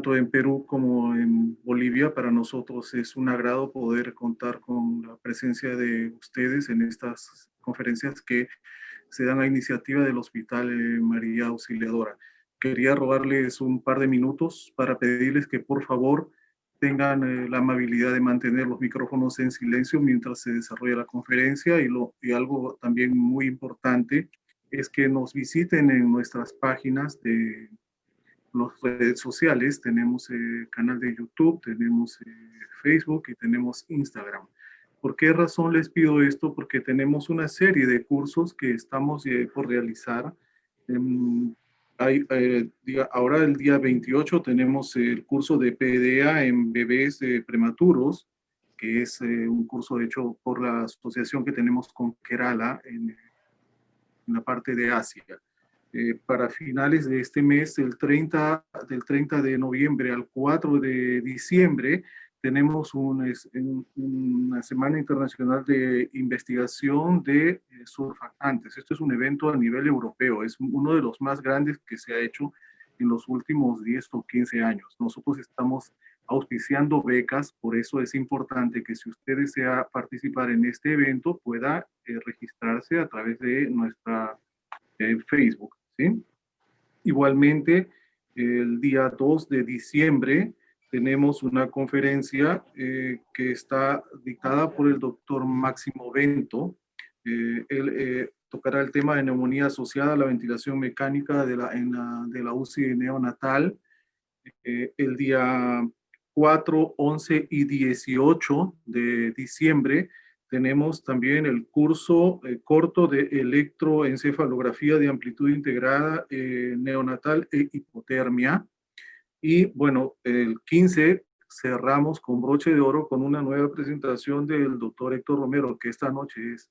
tanto en Perú como en Bolivia. Para nosotros es un agrado poder contar con la presencia de ustedes en estas conferencias que se dan a iniciativa del Hospital María Auxiliadora. Quería robarles un par de minutos para pedirles que por favor tengan la amabilidad de mantener los micrófonos en silencio mientras se desarrolla la conferencia, y algo también muy importante es que nos visiten en nuestras páginas de las redes sociales. Tenemos canal de YouTube, tenemos Facebook y tenemos Instagram. ¿Por qué razón les pido esto? Porque tenemos una serie de cursos que estamos por realizar. Ahora el día 28 tenemos el curso de PDA en bebés prematuros, que es un curso hecho por la asociación que tenemos con Kerala en la parte de Asia. Para finales de este mes, del 30 de noviembre al 4 de diciembre, tenemos una Semana Internacional de Investigación de Surfactantes. Esto es un evento a nivel europeo, es uno de los más grandes que se ha hecho en los últimos 10 o 15 años. Nosotros estamos auspiciando becas, por eso es importante que si usted desea participar en este evento, pueda registrarse a través de nuestra Facebook, ¿sí? Igualmente, el día 2 de diciembre tenemos una conferencia que está dictada por el doctor Máximo Bento. Él tocará el tema de neumonía asociada a la ventilación mecánica de la UCI neonatal el día 4, 11 y 18 de diciembre. Tenemos también el curso corto de electroencefalografía de amplitud integrada neonatal e hipotermia. Y bueno, el 15 cerramos con broche de oro con una nueva presentación del doctor Héctor Romero, que esta noche es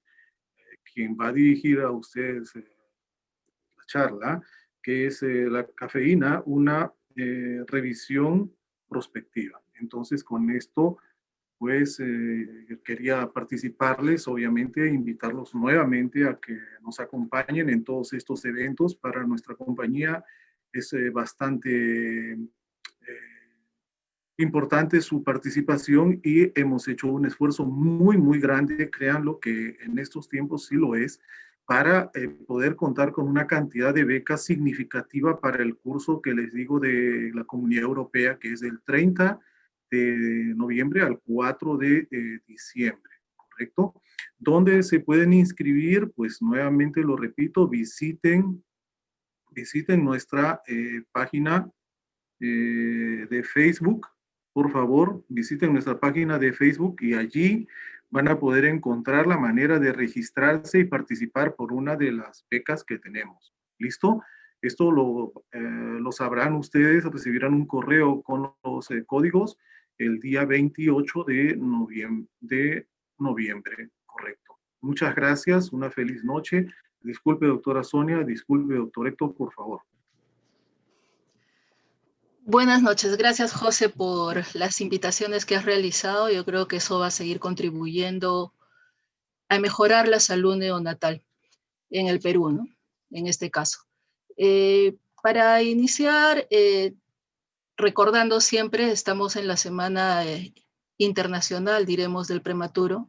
quien va a dirigir a ustedes la charla, que es la cafeína, una revisión prospectiva. Entonces, con esto, pues quería participarles, obviamente, invitarlos nuevamente a que nos acompañen en todos estos eventos. Para nuestra compañía es bastante importante su participación y hemos hecho un esfuerzo muy, muy grande, créanlo que en estos tiempos sí lo es, para poder contar con una cantidad de becas significativa para el curso que les digo de la Comunidad Europea, que es del 30 de noviembre al 4 de diciembre, ¿correcto? ¿Dónde se pueden inscribir? Pues nuevamente lo repito, visiten nuestra página de Facebook. Por favor, visiten nuestra página de Facebook y allí van a poder encontrar la manera de registrarse y participar por una de las becas que tenemos. ¿Listo? Esto lo sabrán ustedes, recibirán un correo con los códigos el día 28 de noviembre, correcto. Muchas gracias, una feliz noche. Disculpe, doctora Sonia, disculpe, doctor Héctor, por favor. Buenas noches. Gracias, José, por las invitaciones que has realizado. Yo creo que eso va a seguir contribuyendo a mejorar la salud neonatal en el Perú, ¿no? En este caso. Para iniciar, recordando siempre, estamos en la Semana Internacional, diremos, del Prematuro,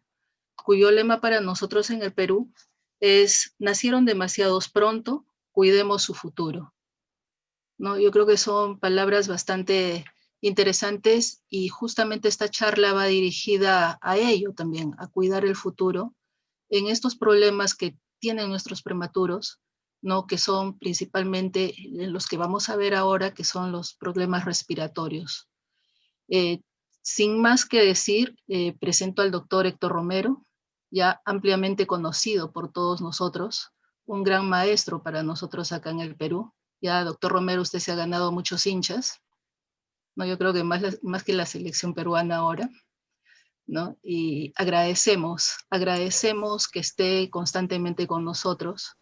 cuyo lema para nosotros en el Perú es: nacieron demasiados pronto, cuidemos su futuro. ¿No? Yo creo que son palabras bastante interesantes y justamente esta charla va dirigida a ello también, a cuidar el futuro en estos problemas que tienen nuestros prematuros, ¿no? Que son principalmente los que vamos a ver ahora, que son los problemas respiratorios. Sin más que decir, presento al doctor Héctor Romero, ya ampliamente conocido por todos nosotros, un gran maestro para nosotros acá en el Perú. Ya, doctor Romero, usted se ha ganado muchos hinchas, ¿no? Yo creo que más que la selección peruana ahora, ¿no? Y agradecemos que esté constantemente con nosotros,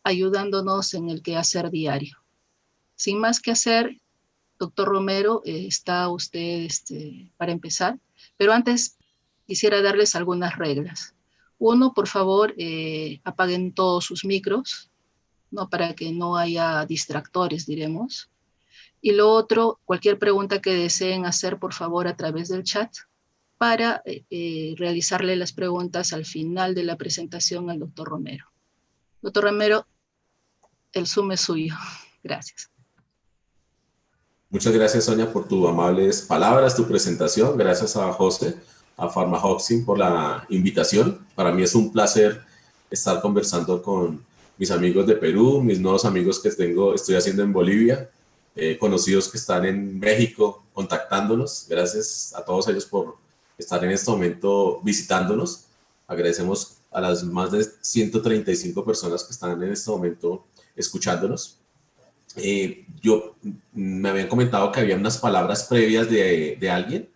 ayudándonos en el quehacer diario. Sin más que hacer, doctor Romero, está usted para empezar, pero antes quisiera darles algunas reglas. Uno, por favor, apaguen todos sus micros, ¿no? Para que no haya distractores, diremos. Y lo otro, cualquier pregunta que deseen hacer, por favor, a través del chat, para realizarle las preguntas al final de la presentación al doctor Romero. Doctor Romero, el Zoom es suyo. Gracias. Muchas gracias, Sonia, por tus amables palabras, tu presentación. Gracias a José, a PharmaHoxin por la invitación. Para mí es un placer estar conversando con mis amigos de Perú, mis nuevos amigos que estoy haciendo en Bolivia, conocidos que están en México contactándonos. Gracias a todos ellos por estar en este momento visitándonos. Agradecemos a las más de 135 personas que están en este momento escuchándonos. Me habían comentado que había unas palabras previas de alguien.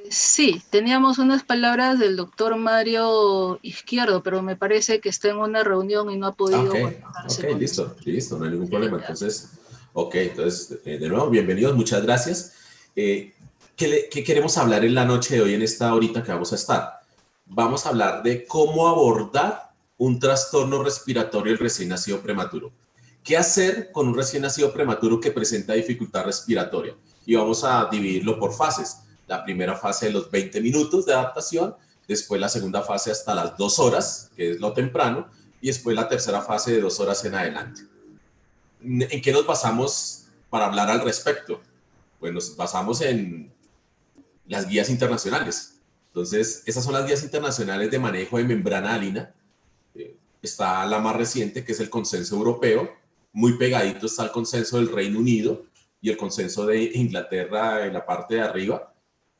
Sí, teníamos unas palabras del doctor Mario Izquierdo, pero me parece que está en una reunión y no ha podido conectarse con listo, no hay ningún problema. Gracias. Entonces, de nuevo, bienvenidos, muchas gracias. ¿Qué queremos hablar en la noche de hoy, en esta horita que vamos a estar? Vamos a hablar de cómo abordar un trastorno respiratorio del recién nacido prematuro. ¿Qué hacer con un recién nacido prematuro que presenta dificultad respiratoria? Y vamos a dividirlo por fases. La primera fase de los 20 minutos de adaptación, después la segunda fase hasta las 2 horas, que es lo temprano, y después la tercera fase de 2 horas en adelante. ¿En qué nos basamos para hablar al respecto? Pues nos basamos en las guías internacionales. Entonces, esas son las guías internacionales de manejo de membrana alina. Está la más reciente, que es el consenso europeo. Muy pegadito está el consenso del Reino Unido y el consenso de Inglaterra en la parte de arriba.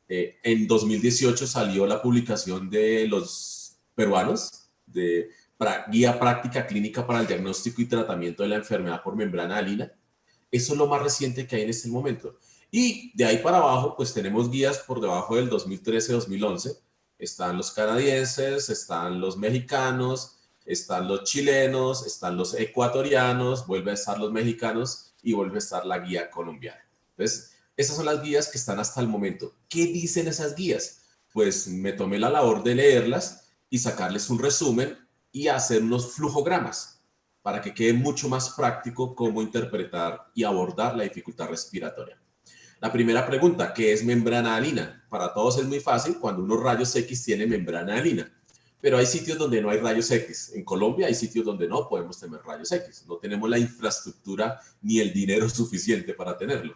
En 2018 salió la publicación de los peruanos de Guía Práctica Clínica para el Diagnóstico y Tratamiento de la Enfermedad por Membrana Alina. Eso es lo más reciente que hay en este momento. Y de ahí para abajo, pues tenemos guías por debajo del 2013-2011. Están los canadienses, están los mexicanos, están los chilenos, están los ecuatorianos, vuelve a estar los mexicanos y vuelve a estar la guía colombiana. Entonces, esas son las guías que están hasta el momento. ¿Qué dicen esas guías? Pues me tomé la labor de leerlas y sacarles un resumen y hacer unos flujogramas para que quede mucho más práctico cómo interpretar y abordar la dificultad respiratoria. La primera pregunta, ¿qué es membrana alina? Para todos es muy fácil cuando unos rayos X tiene membrana alina, pero hay sitios donde no hay rayos X. En Colombia hay sitios donde no podemos tener rayos X, no tenemos la infraestructura ni el dinero suficiente para tenerlo.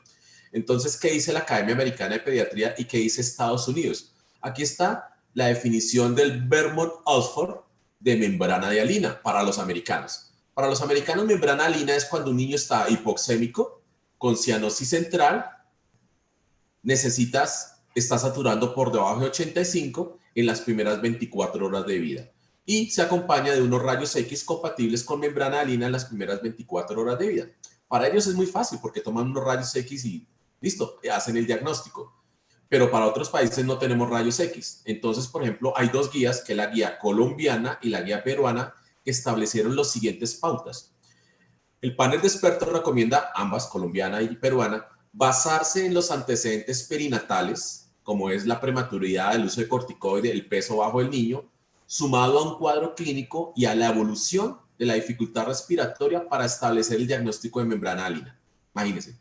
Entonces, ¿qué dice la Academia Americana de Pediatría y qué dice Estados Unidos? Aquí está la definición del Vermont-Oxford de membrana de alina para los americanos. Para los americanos, membrana alina es cuando un niño está hipoxémico, con cianosis central, está saturando por debajo de 85 en las primeras 24 horas de vida. Y se acompaña de unos rayos X compatibles con membrana alina en las primeras 24 horas de vida. Para ellos es muy fácil porque toman unos rayos X y listo, hacen el diagnóstico. Pero para otros países no tenemos rayos X. Entonces, por ejemplo, hay dos guías, que es la guía colombiana y la guía peruana, que establecieron las siguientes pautas. El panel de expertos recomienda, ambas, colombiana y peruana, basarse en los antecedentes perinatales, como es la prematuridad, el uso de corticoide, el peso bajo del niño, sumado a un cuadro clínico y a la evolución de la dificultad respiratoria para establecer el diagnóstico de membrana alina. Imagínense,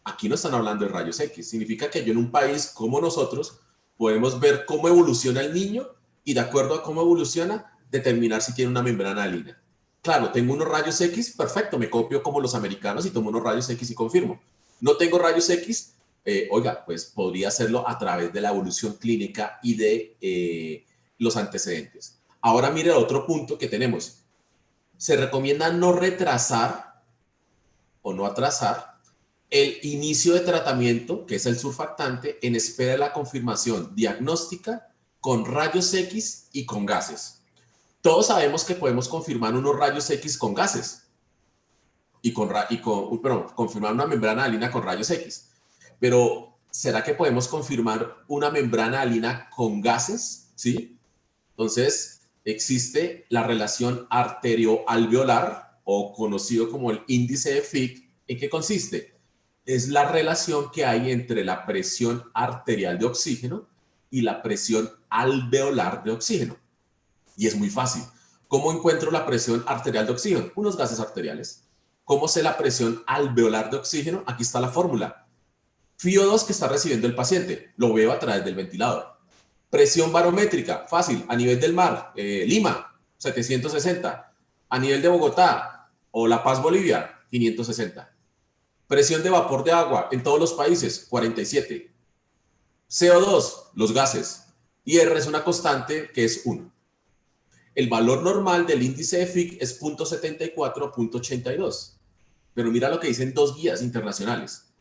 aquí no están hablando de rayos X. Significa que yo en un país como nosotros podemos ver cómo evoluciona el niño y de acuerdo a cómo evoluciona, determinar si tiene una membrana alina. Claro, tengo unos rayos X, perfecto, me copio como los americanos y tomo unos rayos X y confirmo. No tengo rayos X, oiga, pues podría hacerlo a través de la evolución clínica y de los antecedentes. Ahora mire otro punto que tenemos. Se recomienda no retrasar o no atrasar el inicio de tratamiento, que es el surfactante, en espera de la confirmación diagnóstica con rayos X y con gases. Todos sabemos que podemos confirmar unos rayos X con gases y confirmar una membrana alina con rayos X. Pero, ¿será que podemos confirmar una membrana alina con gases? ¿Sí? Entonces, existe la relación arterioalveolar, o conocido como el índice de Fick. ¿En qué consiste? Es la relación que hay entre la presión arterial de oxígeno y la presión alveolar de oxígeno. Y es muy fácil. ¿Cómo encuentro la presión arterial de oxígeno? Unos gases arteriales. ¿Cómo sé la presión alveolar de oxígeno? Aquí está la fórmula. FiO2 que está recibiendo el paciente, lo veo a través del ventilador. Presión barométrica, fácil, a nivel del mar, Lima, 760. A nivel de Bogotá o La Paz, Bolivia, 560. Presión de vapor de agua en todos los países, 47. CO2, los gases. Y R es una constante que es 1. El valor normal del índice de Fick es 0.74, 0.82. Pero mira lo que dicen dos guías internacionales,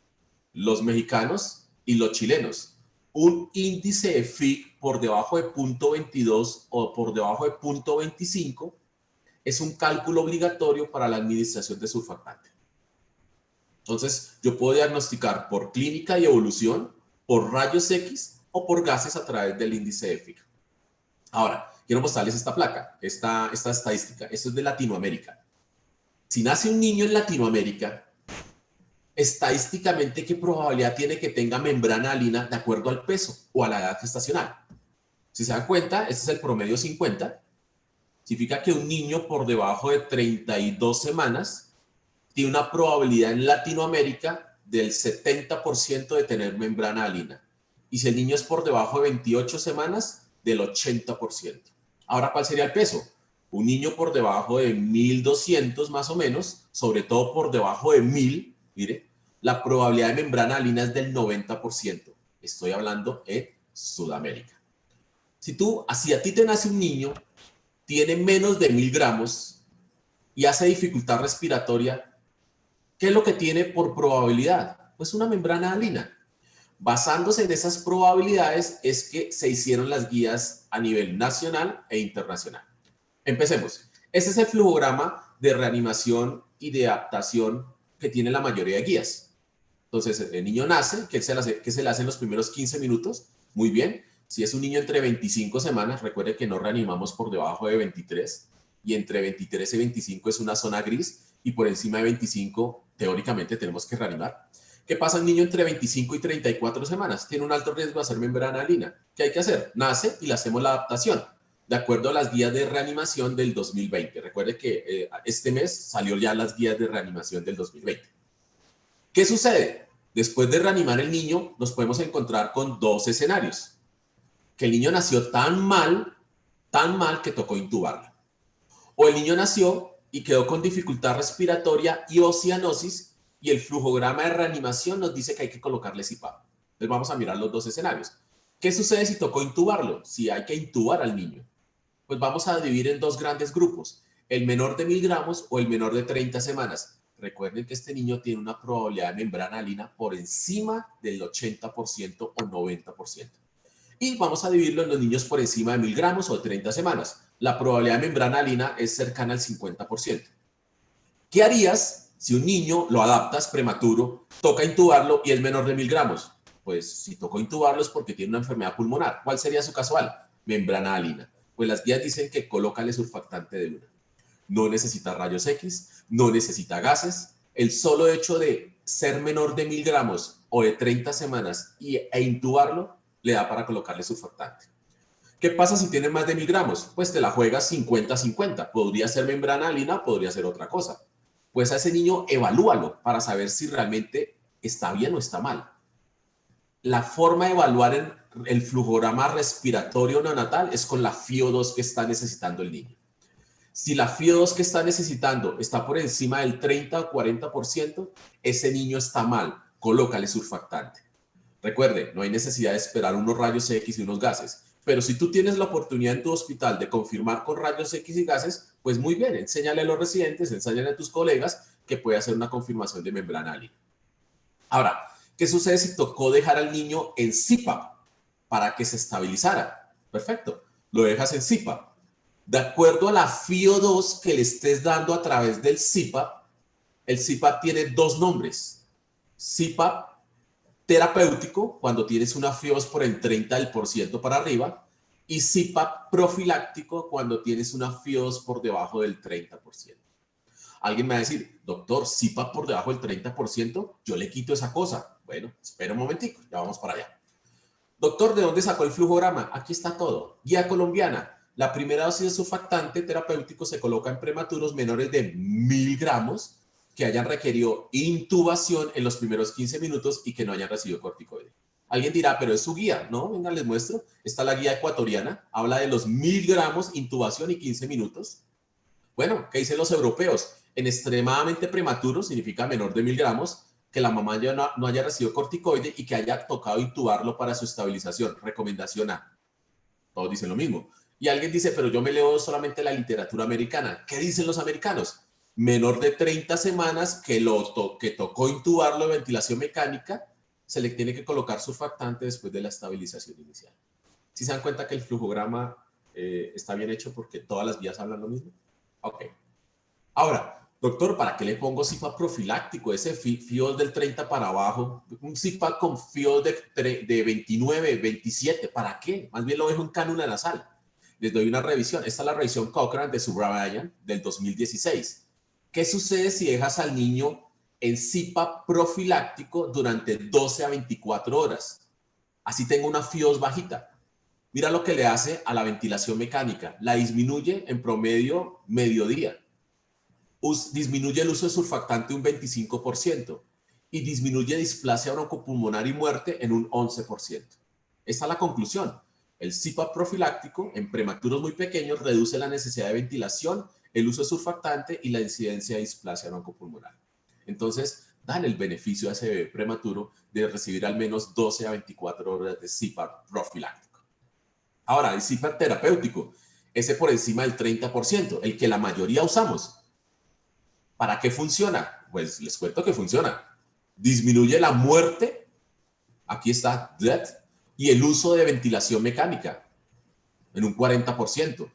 los mexicanos y los chilenos. Un índice de Fick por debajo de 0.22 o por debajo de 0.25 es un cálculo obligatorio para la administración de surfactante. Entonces, yo puedo diagnosticar por clínica y evolución, por rayos X o por gases a través del índice de Fick. Ahora, quiero mostrarles esta placa, esta estadística. Esto es de Latinoamérica. Si nace un niño en Latinoamérica, estadísticamente, ¿qué probabilidad tiene que tenga membrana alina de acuerdo al peso o a la edad gestacional? Si se dan cuenta, este es el promedio 50. Significa que un niño por debajo de 32 semanas tiene una probabilidad en Latinoamérica del 70% de tener membrana alina. Y si el niño es por debajo de 28 semanas, del 80%. Ahora, ¿cuál sería el peso? Un niño por debajo de 1200 más o menos, sobre todo por debajo de 1000, mire, la probabilidad de membrana alina es del 90%. Estoy hablando en Sudamérica. Si a ti te nace un niño, tiene menos de 1000 gramos y hace dificultad respiratoria, ¿qué es lo que tiene por probabilidad? Pues una membrana alina. Basándose en esas probabilidades es que se hicieron las guías a nivel nacional e internacional. Empecemos. Este es el flujograma de reanimación y de adaptación que tiene la mayoría de guías. Entonces, el niño nace, ¿qué se le hace en los primeros 15 minutos? Muy bien. Si es un niño entre 25 semanas, recuerde que no reanimamos por debajo de 23, y entre 23 y 25 es una zona gris, y por encima de 25, teóricamente, tenemos que reanimar. ¿Qué pasa un niño entre 25 y 34 semanas? Tiene un alto riesgo de hacer membrana alina. ¿Qué hay que hacer? Nace y le hacemos la adaptación, de acuerdo a las guías de reanimación del 2020. Recuerde que este mes salió ya las guías de reanimación del 2020. ¿Qué sucede? Después de reanimar el niño, nos podemos encontrar con dos escenarios. Que el niño nació tan mal que tocó intubarlo. O el niño nació y quedó con dificultad respiratoria y oceanosis, y el flujograma de reanimación nos dice que hay que colocarle CPAP. Entonces vamos a mirar los dos escenarios. ¿Qué sucede si tocó intubarlo? Si hay que intubar al niño. Pues vamos a dividir en dos grandes grupos, el menor de 1000 gramos o el menor de 30 semanas. Recuerden que este niño tiene una probabilidad de membrana alina por encima del 80% o 90%. Y vamos a dividirlo en los niños por encima de 1000 gramos o de 30 semanas. La probabilidad de membrana alina es cercana al 50%. ¿Qué harías si un niño lo adaptas prematuro, toca intubarlo y es menor de 1000 gramos? Pues si tocó intubarlo es porque tiene una enfermedad pulmonar. ¿Cuál sería su casual? Membrana alina. Pues las guías dicen que colócale surfactante de una. No necesita rayos X, no necesita gases. El solo hecho de ser menor de 1000 gramos o de 30 semanas e intubarlo le da para colocarle surfactante. ¿Qué pasa si tiene más de 1000 gramos? Pues te la juegas 50-50. Podría ser membrana alina, podría ser otra cosa. Pues a ese niño evalúalo para saber si realmente está bien o está mal. La forma de evaluar el flujograma respiratorio neonatal es con la FiO2 que está necesitando el niño. Si la FiO2 que está necesitando está por encima del 30 o 40%, ese niño está mal. Colócale surfactante. Recuerde, no hay necesidad de esperar unos rayos X y unos gases. Pero si tú tienes la oportunidad en tu hospital de confirmar con rayos X y gases, pues muy bien, enséñale a los residentes, enséñale a tus colegas que puede hacer una confirmación de membrana alina. Ahora, ¿qué sucede si tocó dejar al niño en CPAP para que se estabilizara? Perfecto, lo dejas en CPAP. De acuerdo a la FiO2 que le estés dando a través del CPAP, el CPAP tiene dos nombres. CPAP terapéutico, cuando tienes una FiO2 por el 30% para arriba, y CPAP profiláctico, cuando tienes una FiO2 por debajo del 30%. Alguien me va a decir, doctor, CPAP por debajo del 30%, yo le quito esa cosa. Bueno, espera un momentico, ya vamos para allá. Doctor, ¿de dónde sacó el flujograma? Aquí está todo. Guía colombiana. La primera dosis de surfactante terapéutico se coloca en prematuros menores de 1000 gramos que hayan requerido intubación en los primeros 15 minutos y que no hayan recibido corticoide. Alguien dirá, pero es su guía, ¿no? Venga, les muestro. Está la guía ecuatoriana, habla de los 1000 gramos, intubación y 15 minutos. Bueno, ¿qué dicen los europeos? En extremadamente prematuro, significa menor de 1000 gramos, que la mamá ya no haya recibido corticoide y que haya tocado intubarlo para su estabilización. Recomendación A. Todos dicen lo mismo. Y alguien dice, pero yo me leo solamente la literatura americana. ¿Qué dicen los americanos? Menor de 30 semanas que tocó intubarlo de ventilación mecánica, se le tiene que colocar surfactante después de la estabilización inicial. ¿Sí se dan cuenta que el flujograma está bien hecho porque todas las guías hablan lo mismo? Ok. Ahora, doctor, ¿para qué le pongo CPAP profiláctico? Ese FIOS del 30 para abajo, un CPAP con FIOS de 29, 27, ¿para qué? Más bien lo dejo en cánula nasal. Les doy una revisión. Esta es la revisión Cochrane de Subramayan del 2016. ¿Qué sucede si dejas al niño en CPAP profiláctico durante 12 a 24 horas? Así tengo una FIOS bajita. Mira lo que le hace a la ventilación mecánica. La disminuye en promedio mediodía. Disminuye el uso de surfactante un 25% y disminuye displasia broncopulmonar y muerte en un 11%. Esta es la conclusión. El CPAP profiláctico en prematuros muy pequeños reduce la necesidad de ventilación, el uso de surfactante y la incidencia de displasia broncopulmonar. Entonces, dan el beneficio a ese bebé prematuro de recibir al menos 12 a 24 horas de CPAP profiláctico. Ahora, el CPAP terapéutico, ese por encima del 30%, el que la mayoría usamos. ¿Para qué funciona? Pues les cuento que funciona. Disminuye la muerte, aquí está, death, y el uso de ventilación mecánica en un 40%.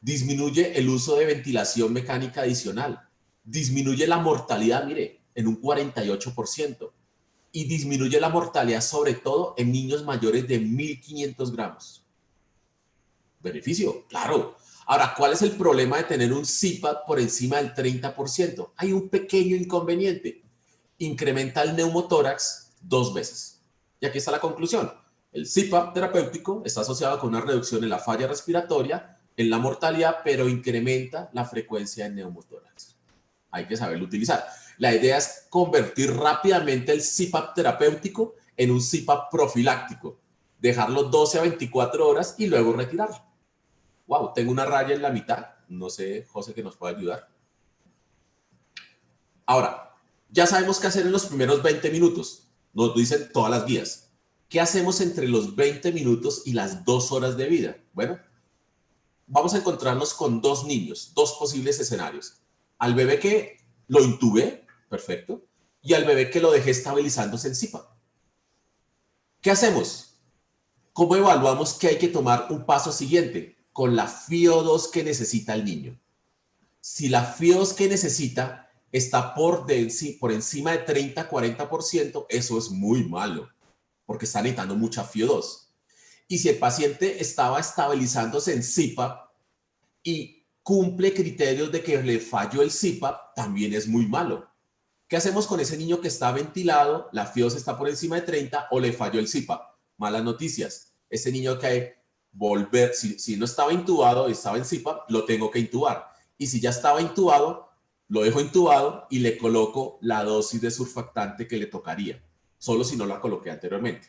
Disminuye el uso de ventilación mecánica adicional. Disminuye la mortalidad, mire, en un 48%. Y disminuye la mortalidad sobre todo en niños mayores de 1500 gramos. Beneficio, claro. Ahora, ¿cuál es el problema de tener un CPAP por encima del 30%? Hay un pequeño inconveniente. Incrementa el neumotórax 2 veces. Y aquí está la conclusión. El CPAP terapéutico está asociado con una reducción en la falla respiratoria, en la mortalidad, pero incrementa la frecuencia de neumotórax. Hay que saberlo utilizar. La idea es convertir rápidamente el CPAP terapéutico en un CPAP profiláctico. Dejarlo 12 a 24 horas y luego retirarlo. Wow, tengo una raya en la mitad. No sé, José, que nos puede ayudar. Ahora, ya sabemos qué hacer en los primeros 20 minutos. Nos dicen todas las guías. ¿Qué hacemos entre los 20 minutos y las 2 horas de vida? Bueno, vamos a encontrarnos con 2 niños, 2 posibles escenarios. Al bebé que lo intubé, perfecto, y al bebé que lo dejé estabilizándose en CPAP. ¿Qué hacemos? ¿Cómo evaluamos que hay que tomar un paso siguiente? Con la FIO2 que necesita el niño. Si la FIO2 que necesita está por encima de 30-40%, eso es muy malo, porque está necesitando mucha FIO2. Y si el paciente estaba estabilizándose en CPAP y cumple criterios de que le falló el CPAP, también es muy malo. ¿Qué hacemos con ese niño que está ventilado, la FIO2 está por encima de 30 o le falló el CPAP? Malas noticias. Ese niño que volver, si no estaba intubado y estaba en CPAP, lo tengo que intubar. Y si ya estaba intubado, lo dejo intubado y le coloco la dosis de surfactante que le tocaría, solo si no la coloqué anteriormente.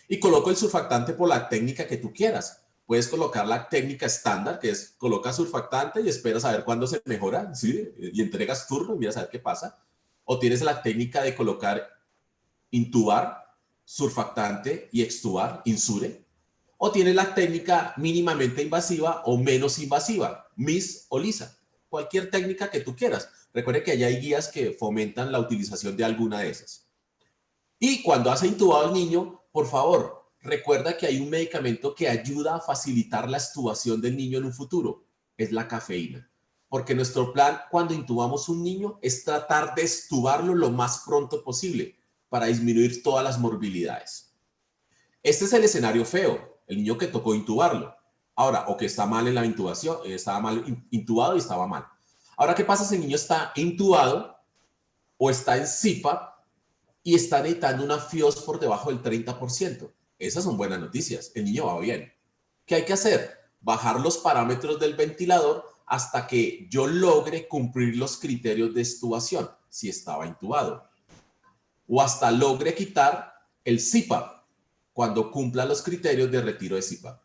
Y coloco el surfactante por la técnica que tú quieras. Puedes colocar la técnica estándar, que es coloca surfactante y esperas a ver cuándo se mejora, ¿sí? Y entregas turno y miras a ver qué pasa. O tienes la técnica de colocar, intubar, surfactante y extubar, insure. O tienes la técnica mínimamente invasiva o menos invasiva, MIS o LISA. Cualquier técnica que tú quieras. Recuerde que allá hay guías que fomentan la utilización de alguna de esas. Y cuando has intubado al niño, por favor, recuerda que hay un medicamento que ayuda a facilitar la extubación del niño en un futuro. Es la cafeína. Porque nuestro plan cuando intubamos un niño es tratar de extubarlo lo más pronto posible para disminuir todas las morbilidades. Este es el escenario feo. El niño que tocó intubarlo. Ahora, o que está mal en la intubación, estaba mal intubado y estaba mal. Ahora, ¿qué pasa si el niño está intubado o está en CPAP y está necesitando una FIOS por debajo del 30%? Esas son buenas noticias. El niño va bien. ¿Qué hay que hacer? Bajar los parámetros del ventilador hasta que yo logre cumplir los criterios de extubación. si estaba intubado. O hasta logre quitar el CPAP cuando cumpla los criterios de retiro de CPAP.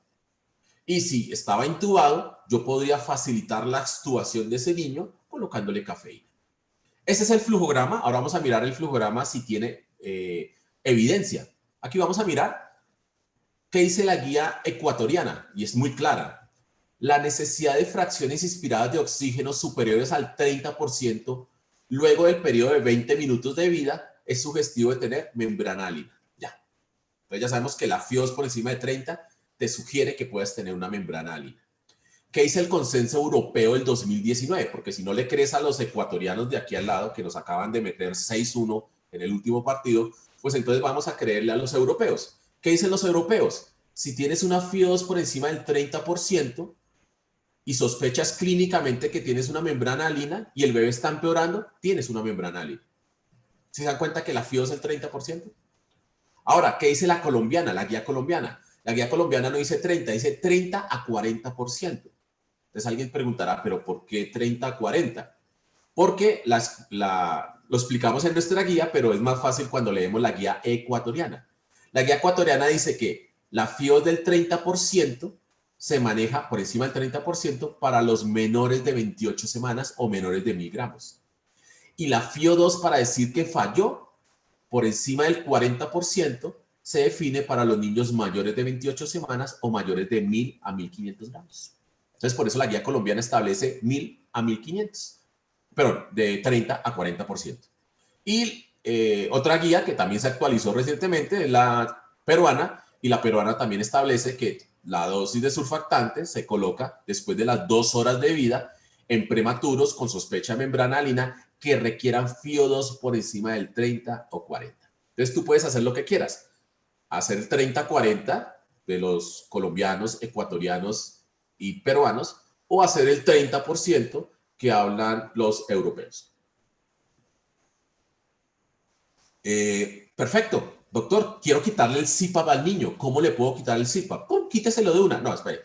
Y si estaba intubado, yo podría facilitar la extubación de ese niño colocándole cafeína. Ese es el flujograma. Ahora vamos a mirar el flujograma si tiene evidencia. Aquí vamos a mirar qué dice la guía ecuatoriana y es muy clara. La necesidad de fracciones inspiradas de oxígeno superiores al 30% luego del periodo de 20 minutos de vida es sugestivo de tener membrana álida. Ya. Entonces ya sabemos que la FIO2 por encima de 30 te sugiere que puedas tener una membrana álida. ¿Qué dice el consenso europeo del 2019? Porque si no le crees a los ecuatorianos de aquí al lado que nos acaban de meter 6-1 en el último partido, pues entonces vamos a creerle a los europeos. ¿Qué dicen los europeos? Si tienes una FIO2 por encima del 30% y sospechas clínicamente que tienes una membrana álida y el bebé está empeorando, tienes una membrana álida. ¿Se dan cuenta que la FIO2 es el 30%? Ahora, ¿qué dice la colombiana, la guía colombiana? La guía colombiana no dice 30, dice 30 a 40%. Entonces alguien preguntará, ¿pero por qué 30 a 40? Porque lo explicamos en nuestra guía, pero es más fácil cuando leemos la guía ecuatoriana. La guía ecuatoriana dice que la FIO del 30% se maneja por encima del 30% para los menores de 28 semanas o menores de 1000 gramos. Y la FIO2 para decir que falló por encima del 40% se define para los niños mayores de 28 semanas o mayores de 1000 a 1500 gramos. Entonces, por eso la guía colombiana establece 1000 a 1500, perdón, de 30 a 40%. Y otra guía que también se actualizó recientemente es la peruana, y la peruana también establece que la dosis de surfactante se coloca después de las 2 horas de vida en prematuros con sospecha de membrana álida que requieran FIO2 por encima del 30 o 40. Entonces tú puedes hacer lo que quieras, hacer 30-40 de los colombianos, ecuatorianos y peruanos, o hacer el 30% que hablan los europeos. Perfecto, doctor, quiero quitarle el CPAP al niño. ¿Cómo le puedo quitar el CPAP? ¡Pum! Quíteselo de una. No, espere.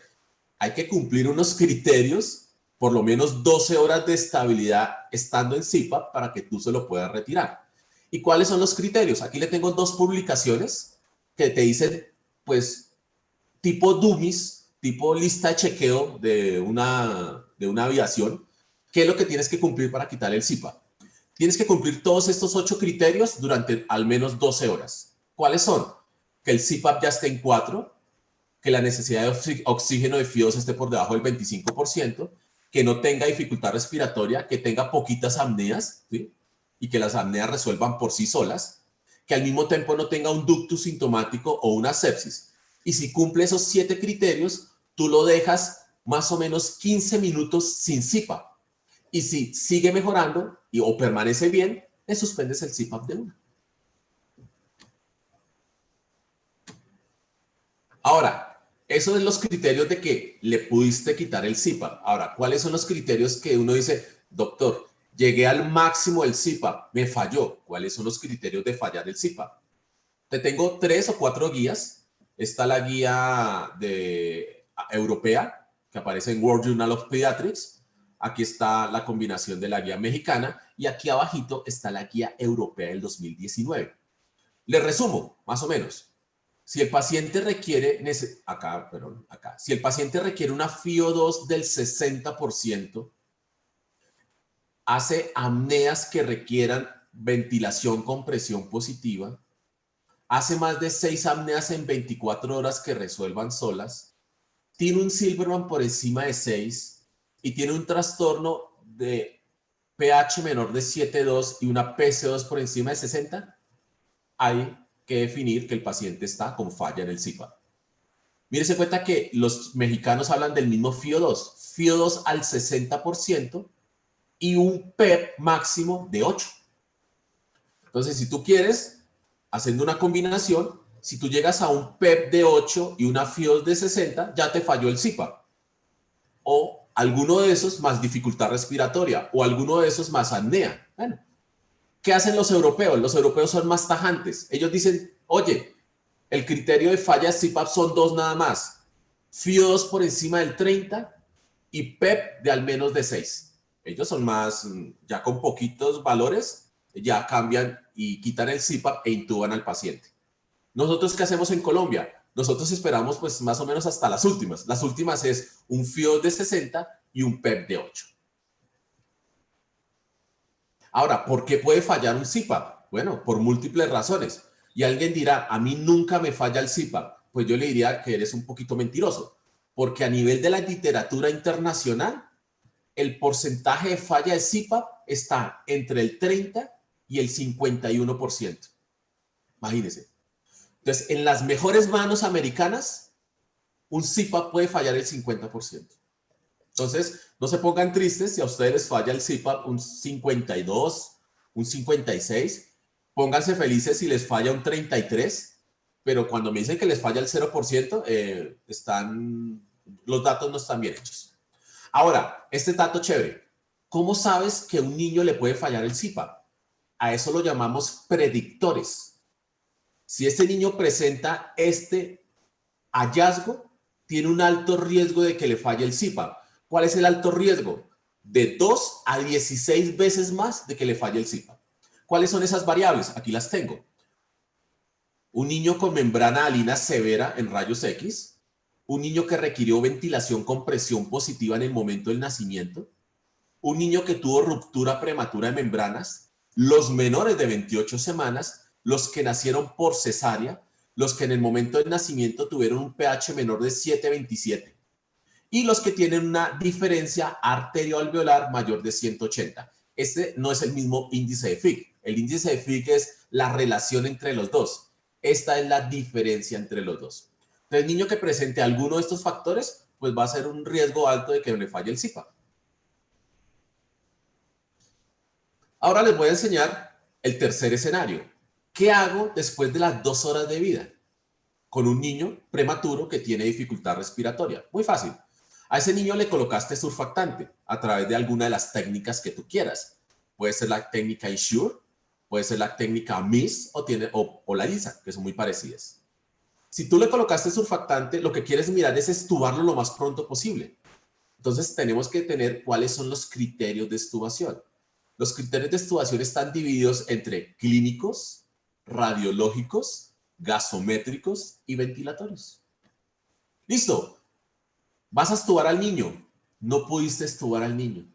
Hay que cumplir unos criterios, por lo menos 12 horas de estabilidad estando en CPAP para que tú se lo puedas retirar. ¿Y cuáles son los criterios? Aquí le tengo 2 publicaciones que te dicen, pues, tipo dummies, tipo lista de chequeo de una aviación, qué es lo que tienes que cumplir para quitar el CPAP. Tienes que cumplir todos estos 8 criterios durante al menos 12 horas. ¿Cuáles son? Que el CPAP ya esté en 4, que la necesidad de oxígeno de FIO2 esté por debajo del 25%, que no tenga dificultad respiratoria, que tenga poquitas apneas, ¿sí? Y que las apneas resuelvan por sí solas, que al mismo tiempo no tenga un ductus sintomático o una sepsis. Y si cumple esos 7 criterios, tú lo dejas más o menos 15 minutos sin CPAP. Y si sigue mejorando o permanece bien, le suspendes el CPAP de una. Ahora, esos son los criterios de que le pudiste quitar el CPAP. Ahora, ¿cuáles son los criterios que uno dice, doctor, llegué al máximo del CPAP, me falló? ¿Cuáles son los criterios de fallar el CPAP? Te tengo 3 o 4 guías. Está la guía europea, que aparece en World Journal of Pediatrics. Aquí está la combinación de la guía mexicana y aquí abajito está la guía europea del 2019. Le resumo, más o menos. Si el paciente requiere, si el paciente requiere una FIO2 del 60%, hace apneas que requieran ventilación con presión positiva, hace más de 6 apneas en 24 horas que resuelvan solas, tiene un Silberman por encima de 6 y tiene un trastorno de pH menor de 7,2 y una PC2 por encima de 60, hay que definir que el paciente está con falla en el CPAP. Mírese cuenta que los mexicanos hablan del mismo FIO2, FIO2 al 60% y un PEP máximo de 8. Entonces, si tú quieres, haciendo una combinación, si tú llegas a un PEP de 8 y una FIO2 de 60, ya te falló el CPAP. O alguno de esos más dificultad respiratoria, o alguno de esos más apnea. Bueno, ¿qué hacen los europeos? Los europeos son más tajantes. Ellos dicen, oye, el criterio de falla de CPAP son 2 nada más. FIO2 por encima del 30 y PEP de al menos de 6. Ellos son más, ya con poquitos valores, ya cambian y quitan el CPAP e intuban al paciente. ¿Nosotros qué hacemos en Colombia? Nosotros esperamos pues más o menos hasta las últimas. Las últimas es un FIOS de 60 y un PEP de 8. Ahora, ¿por qué puede fallar un CPAP? Bueno, por múltiples razones. Y alguien dirá, a mí nunca me falla el CPAP. Pues yo le diría que eres un poquito mentiroso, porque a nivel de la literatura internacional, el porcentaje de falla de CPAP está entre el 30 y el 51%. Imagínense. Entonces, en las mejores manos americanas, un CPAP puede fallar el 50%. Entonces, no se pongan tristes si a ustedes les falla el CPAP un 52, un 56. Pónganse felices si les falla un 33, pero cuando me dicen que les falla el 0%, los datos no están bien hechos. Ahora, este dato chévere. ¿Cómo sabes que a un niño le puede fallar el CPAP? A eso lo llamamos predictores. Si este niño presenta este hallazgo, tiene un alto riesgo de que le falle el CPAP. ¿Cuál es el alto riesgo? De 2 a 16 veces más de que le falle el CPAP. ¿Cuáles son esas variables? Aquí las tengo. Un niño con membrana alina severa en rayos X, un niño que requirió ventilación con presión positiva en el momento del nacimiento, un niño que tuvo ruptura prematura de membranas, los menores de 28 semanas, los que nacieron por cesárea, los que en el momento del nacimiento tuvieron un pH menor de 7,27 y los que tienen una diferencia arterioalveolar mayor de 180. Este no es el mismo índice de Fick. El índice de Fick es la relación entre los dos. Esta es la diferencia entre los dos. Entonces, el niño que presente alguno de estos factores, pues va a ser un riesgo alto de que le falle el CPAP. Ahora les voy a enseñar el tercer escenario. ¿Qué hago después de las 2 horas de vida con un niño prematuro que tiene dificultad respiratoria? Muy fácil. A ese niño le colocaste surfactante a través de alguna de las técnicas que tú quieras. Puede ser la técnica Ensure, puede ser la técnica MIS o la ISA, que son muy parecidas. Si tú le colocaste surfactante, lo que quieres mirar es extubarlo lo más pronto posible. Entonces tenemos que tener cuáles son los criterios de extubación. Los criterios de extubación están divididos entre clínicos, radiológicos, gasométricos y ventilatorios. ¡Listo! Vas a extubar al niño. No pudiste extubar al niño.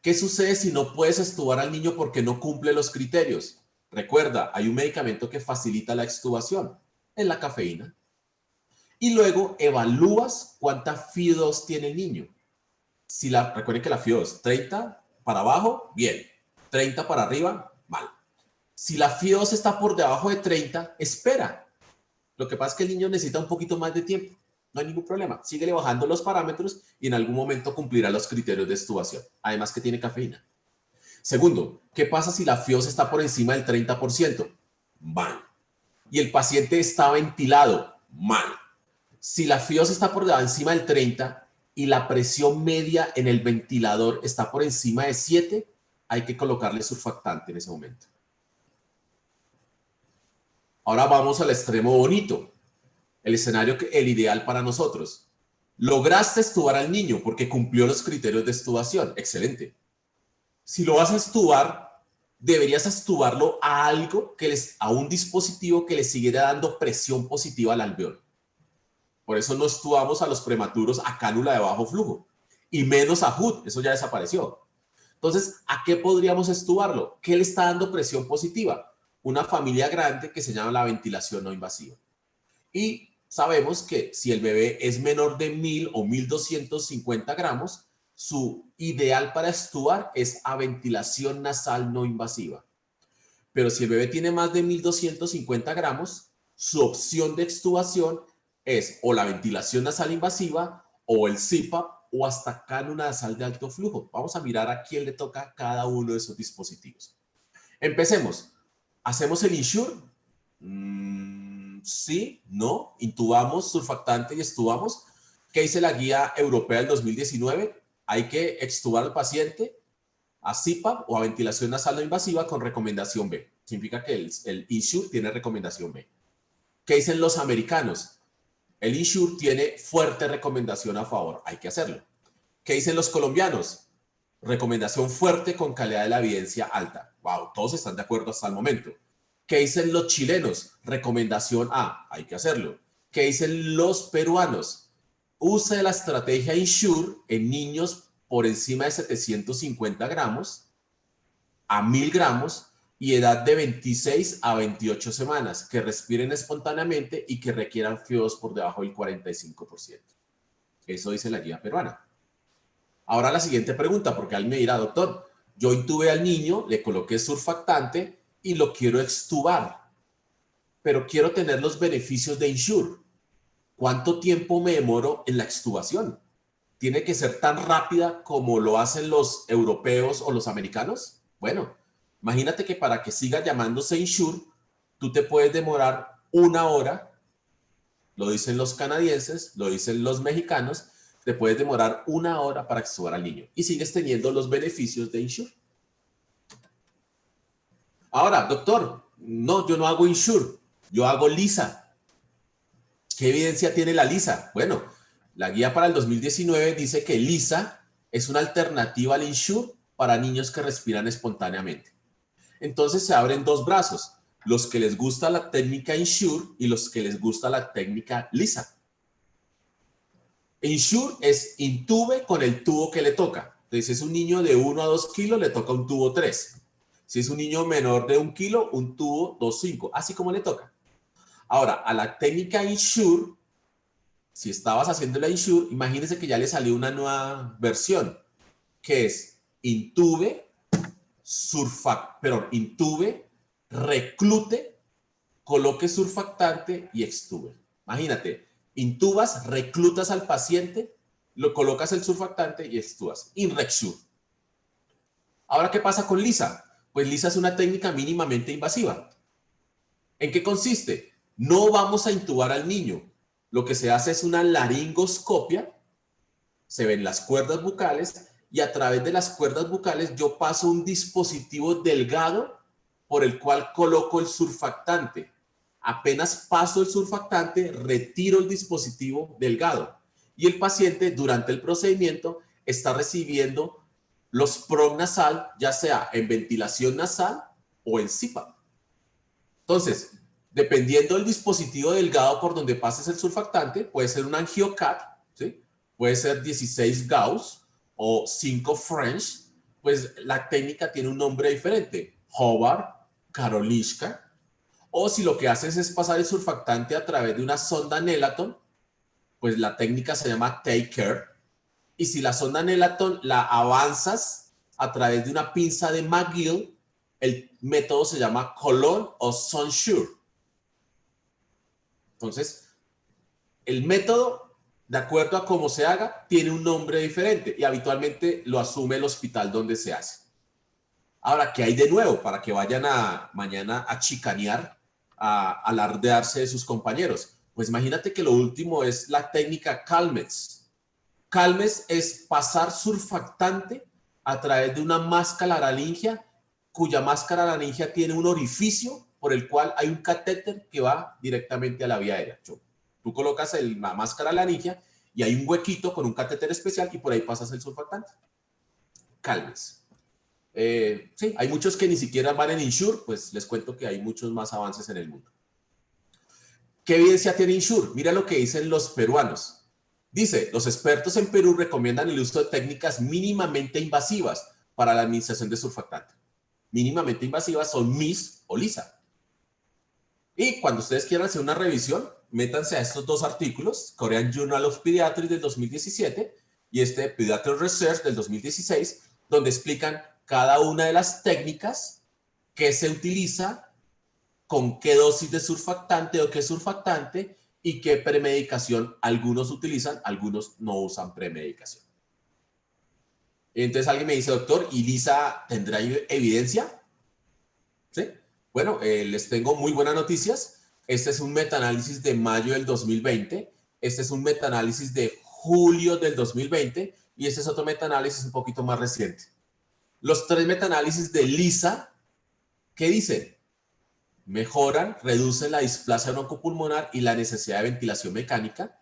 ¿Qué sucede si no puedes extubar al niño porque no cumple los criterios? Recuerda, hay un medicamento que facilita la extubación. Es la cafeína. Y luego evalúas cuánta FIO2 tiene el niño. Recuerden que la FIO2, 30 para abajo, bien. 30 para arriba, mal. Si la FIO2 está por debajo de 30, espera. Lo que pasa es que el niño necesita un poquito más de tiempo. No hay ningún problema. Síguele bajando los parámetros y en algún momento cumplirá los criterios de extubación. Además que tiene cafeína. Segundo, ¿qué pasa si la FIO2 está por encima del 30%? Mal. Y el paciente está ventilado. Mal. Si la FIO2 está por encima del 30 y la presión media en el ventilador está por encima de 7, hay que colocarle surfactante en ese momento. Ahora vamos al extremo bonito. El escenario, el ideal para nosotros. Lograste extubar al niño porque cumplió los criterios de extubación. Excelente. Si lo vas a extubar, deberías extubarlo a a un dispositivo que le siguiera dando presión positiva al alveolo. Por eso no extubamos a los prematuros a cánula de bajo flujo. Y menos a HUD. Eso ya desapareció. Entonces, ¿a qué podríamos extubarlo? ¿Qué le está dando presión positiva? Una familia grande que se llama la ventilación no invasiva. Y sabemos que si el bebé es menor de 1000 o 1250 gramos, su ideal para extubar es a ventilación nasal no invasiva. Pero si el bebé tiene más de 1250 gramos, su opción de extubación es o la ventilación nasal invasiva o el CPAP o hasta cánula nasal de alto flujo. Vamos a mirar a quién le toca cada uno de esos dispositivos. Empecemos. ¿Hacemos el Ensure? Sí, no, intubamos, surfactante y extubamos. ¿Qué dice la guía europea del 2019? Hay que extubar al paciente a CPAP o a ventilación nasal no invasiva con recomendación B. Significa que el Ensure tiene recomendación B. ¿Qué dicen los americanos? El Ensure tiene fuerte recomendación a favor, hay que hacerlo. ¿Qué dicen los colombianos? Recomendación fuerte con calidad de la evidencia alta. Wow, todos están de acuerdo hasta el momento. ¿Qué dicen los chilenos? Recomendación A, hay que hacerlo. ¿Qué dicen los peruanos? Use la estrategia Ensure en niños por encima de 750 gramos a 1000 gramos y edad de 26 a 28 semanas, que respiren espontáneamente y que requieran FIO2 por debajo del 45%. Eso dice la guía peruana. Ahora la siguiente pregunta, porque alguien me dirá, doctor, yo intubé al niño, le coloqué surfactante y lo quiero extubar, pero quiero tener los beneficios de Ensure. ¿Cuánto tiempo me demoro en la extubación? ¿Tiene que ser tan rápida como lo hacen los europeos o los americanos? Bueno, imagínate que para que siga llamándose Ensure, tú te puedes demorar 1 hora, lo dicen los canadienses, lo dicen los mexicanos, te puedes demorar 1 hora para extubar al niño y sigues teniendo los beneficios de Ensure. Ahora, doctor, no, yo no hago Ensure, yo hago LISA. ¿Qué evidencia tiene la LISA? Bueno, la guía para el 2019 dice que LISA es una alternativa al Ensure para niños que respiran espontáneamente. Entonces se abren dos brazos, los que les gusta la técnica Ensure y los que les gusta la técnica LISA. Ensure es intube con el tubo que le toca. Entonces, si es un niño de 1 a 2 kilos, le toca un tubo 3. Si es un niño menor de 1 kilo, un tubo 2,5, así como le toca. Ahora, a la técnica Ensure, si estabas haciendo la Ensure, imagínense que ya le salió una nueva versión, que es intube, intube, reclute, coloque surfactante y extube. Imagínate, intubas, reclutas al paciente, lo colocas el surfactante y extubas. InRexure. Ahora, ¿qué pasa con LISA? Pues LISA es una técnica mínimamente invasiva. ¿En qué consiste? No vamos a intubar al niño. Lo que se hace es una laringoscopia, se ven las cuerdas bucales y a través de las cuerdas bucales yo paso un dispositivo delgado por el cual coloco el surfactante. Apenas paso el surfactante, retiro el dispositivo delgado y el paciente durante el procedimiento está recibiendo los PROC nasal, ya sea en ventilación nasal o en CPAP. Entonces, dependiendo del dispositivo delgado por donde pases el surfactante, puede ser un angiocat, ¿sí? Puede ser 16 Gauss o 5 French, pues la técnica tiene un nombre diferente, Hobart, Karolinska, o si lo que haces es pasar el surfactante a través de una sonda Nelaton, pues la técnica se llama Take Care, y si la sonda Nelaton la avanzas a través de una pinza de McGill, el método se llama Colon o Sunsure. Entonces, el método, de acuerdo a cómo se haga, tiene un nombre diferente y habitualmente lo asume el hospital donde se hace. Ahora, ¿qué hay de nuevo para que vayan mañana a chicanear, a alardearse de sus compañeros? Pues imagínate que lo último es la técnica Calmes. Calmes es pasar surfactante a través de una máscara laringia, cuya máscara laringia tiene un orificio por el cual hay un catéter que va directamente a la vía aérea. Tú colocas la máscara laringia y hay un huequito con un catéter especial y por ahí pasas el surfactante. Calmes. Sí, hay muchos que ni siquiera van en Ensure, pues les cuento que hay muchos más avances en el mundo. ¿Qué evidencia tiene Ensure? Mira lo que dicen los peruanos. Dice, los expertos en Perú recomiendan el uso de técnicas mínimamente invasivas para la administración de surfactante. Mínimamente invasivas son MIS o LISA. Y cuando ustedes quieran hacer una revisión, métanse a estos dos artículos, Korean Journal of Pediatrics del 2017 y este Pediatric Research del 2016, donde explican cada una de las técnicas que se utiliza, con qué dosis de surfactante o qué surfactante y qué premedicación algunos utilizan, algunos no usan premedicación. Entonces alguien me dice, doctor, ¿y LISA tendrá evidencia? ¿Sí? Bueno, les tengo muy buenas noticias. Este es un metaanálisis de mayo del 2020. Este es un metaanálisis de julio del 2020. Y este es otro metaanálisis un poquito más reciente. Los 3 metaanálisis de LISA, ¿qué dicen? Mejoran, reducen la displasia broncopulmonar y la necesidad de ventilación mecánica,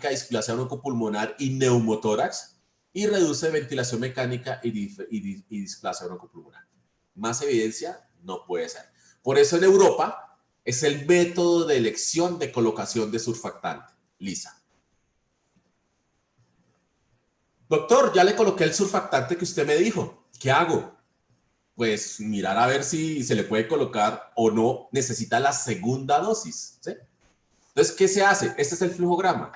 displasia broncopulmonar y neumotórax. y reduce ventilación mecánica y displasia broncopulmonar. Más evidencia no puede ser. Por eso en Europa es el método de elección de colocación de surfactante, LISA. Doctor, ya le coloqué el surfactante que usted me dijo. ¿Qué hago? Pues mirar a ver si se le puede colocar o no necesita la segunda dosis, ¿sí? Entonces, ¿qué se hace? Este es el flujograma.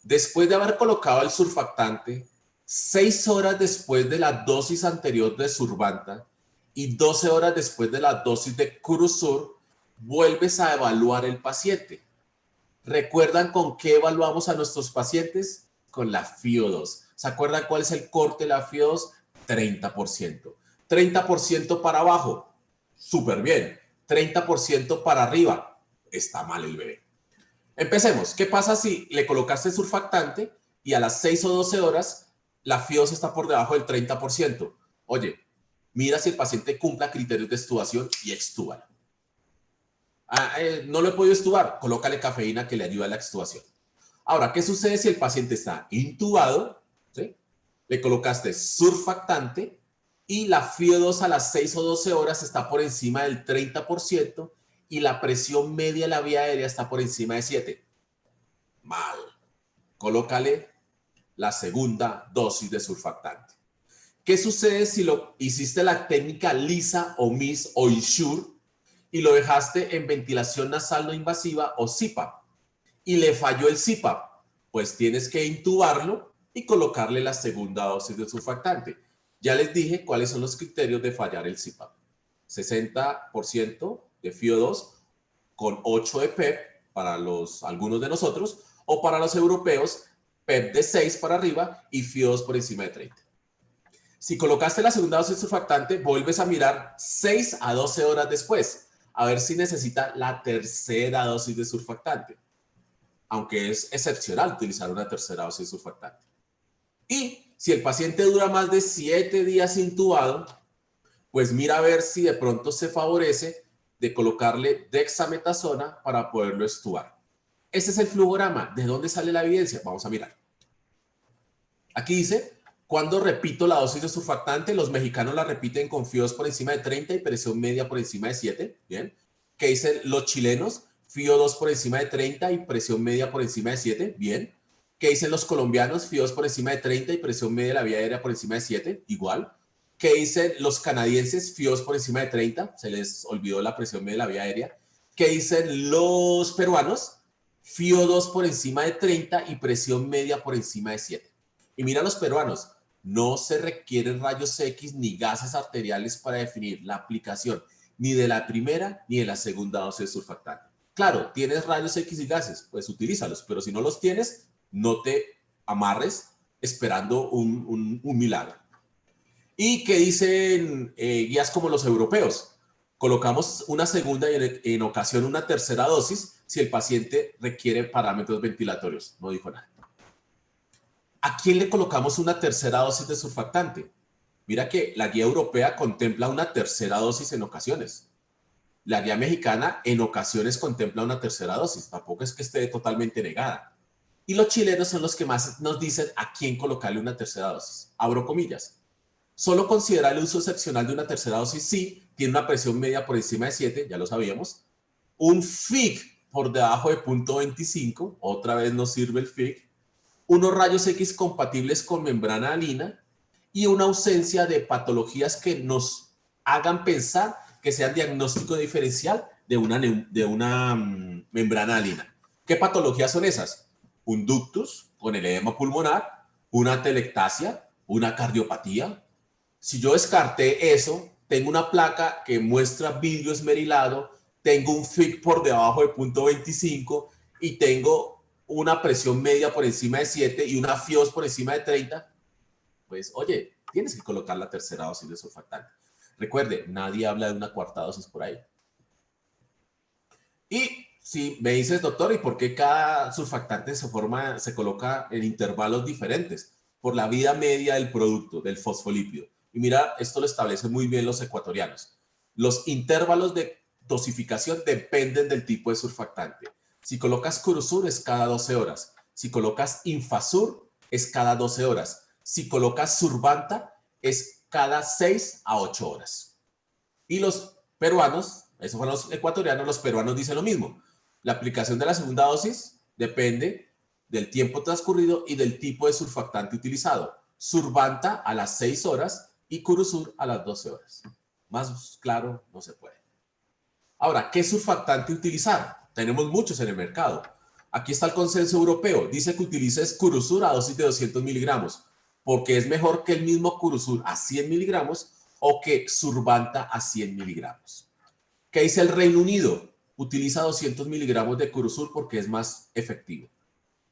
Después de haber colocado el surfactante, 6 horas después de la dosis anterior de Survanta y 12 horas después de la dosis de Curusur, vuelves a evaluar el paciente. ¿Recuerdan con qué evaluamos a nuestros pacientes? Con la FiO2. ¿Se acuerdan cuál es el corte de la FiO2? 30%. 30% para abajo, súper bien. 30% para arriba, está mal el bebé. Empecemos. ¿Qué pasa si le colocaste surfactante y a las 6 o 12 horas la FiO2 está por debajo del 30%? Oye, mira si el paciente cumpla criterios de extubación y extúbalo. No lo he podido extubar, colócale cafeína que le ayuda a la extubación. Ahora, ¿qué sucede si el paciente está intubado? ¿Sí? Le colocaste surfactante y la FiO2 a las 6 o 12 horas está por encima del 30% y la presión media de la vía aérea está por encima de 7. Mal. Colócale la segunda dosis de surfactante. ¿Qué sucede si lo hiciste la técnica LISA o MIS o INSURE y lo dejaste en ventilación nasal no invasiva o CPAP y le falló el CPAP? Pues tienes que intubarlo y colocarle la segunda dosis de surfactante. Ya les dije cuáles son los criterios de fallar el CPAP. 60% de FiO2 con 8 de PEP para algunos de nosotros, o para los europeos, PEP de 6 para arriba y FiO2 por encima de 30. Si colocaste la segunda dosis de surfactante, vuelves a mirar 6 a 12 horas después, a ver si necesita la tercera dosis de surfactante, aunque es excepcional utilizar una tercera dosis de surfactante. Y si el paciente dura más de 7 días intubado, pues mira a ver si de pronto se favorece de colocarle dexametasona para poderlo extubar. Este es el flujograma. ¿De dónde sale la evidencia? Vamos a mirar. Aquí dice, cuando repito la dosis de surfactante, los mexicanos la repiten con FiO2 por encima de 30 y presión media por encima de 7. Bien. ¿Qué dicen los chilenos? FiO2 por encima de 30 y presión media por encima de 7. Bien. ¿Qué dicen los colombianos? FiO2 por encima de 30 y presión media de la vía aérea por encima de 7. Igual. ¿Qué dicen los canadienses? FiO2 por encima de 30. Se les olvidó la presión media de la vía aérea. ¿Qué dicen los peruanos? FiO2 por encima de 30 y presión media por encima de 7. Y mira los peruanos. No se requieren rayos X ni gases arteriales para definir la aplicación ni de la primera ni de la segunda dosis de surfactante. Claro, tienes rayos X y gases, pues utilízalos, pero si no los tienes, no te amarres esperando un milagro. ¿Y qué dicen guías como los europeos? Colocamos una segunda y en ocasión una tercera dosis si el paciente requiere parámetros ventilatorios. No dijo nada. ¿A quién le colocamos una tercera dosis de surfactante? Mira que la guía europea contempla una tercera dosis en ocasiones. La guía mexicana en ocasiones contempla una tercera dosis. Tampoco es que esté totalmente negada. Y los chilenos son los que más nos dicen a quién colocarle una tercera dosis. Abro comillas. Solo considera el uso excepcional de una tercera dosis si tiene una presión media por encima de 7, ya lo sabíamos. Un FIC por debajo de 0.25, otra vez nos sirve el FIC. Unos rayos X compatibles con membrana alina y una ausencia de patologías que nos hagan pensar que sea diagnóstico diferencial de una membrana alina. ¿Qué patologías son esas? Un ductus con el edema pulmonar, una atelectasia, una cardiopatía. Si yo descarté eso, tengo una placa que muestra vidrio esmerilado, tengo un FIC por debajo de 0.25 y tengo una presión media por encima de 7 y una FiO2 por encima de 30, pues oye, tienes que colocar la tercera dosis de surfactante. Recuerde, nadie habla de una cuarta dosis por ahí. Y si me dices, doctor, ¿y por qué cada surfactante se coloca en intervalos diferentes? Por la vida media del producto, del fosfolípido. Y mira, esto lo establecen muy bien los ecuatorianos. Los intervalos de dosificación dependen del tipo de surfactante. Si colocas Curusur es cada 12 horas. Si colocas Infasur es cada 12 horas. Si colocas Survanta, es cada 6 a 8 horas. Y los peruanos, esos fueron los ecuatorianos, los peruanos dicen lo mismo. La aplicación de la segunda dosis depende del tiempo transcurrido y del tipo de surfactante utilizado. Survanta a las 6 horas y Curusur a las 12 horas. Más claro no se puede. Ahora, ¿qué surfactante utilizar? Tenemos muchos en el mercado. Aquí está el consenso europeo. Dice que utilices Curusur a dosis de 200 miligramos, porque es mejor que el mismo Curusur a 100 miligramos o que Survanta a 100 miligramos. ¿Qué dice el Reino Unido? Utiliza 200 miligramos de Curusur porque es más efectivo.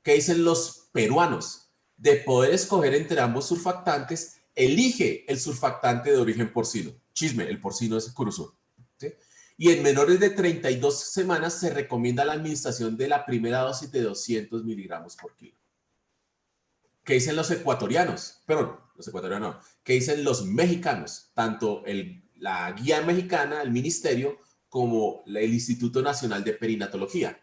¿Qué dicen los peruanos? De poder escoger entre ambos surfactantes, elige el surfactante de origen porcino. Chisme, el porcino es Curusur. ¿Sí? Y en menores de 32 semanas se recomienda la administración de la primera dosis de 200 miligramos por kilo. ¿Qué dicen los ecuatorianos? Perdón, los ecuatorianos no. ¿Qué dicen los mexicanos? Tanto la guía mexicana, el ministerio, como el Instituto Nacional de Perinatología.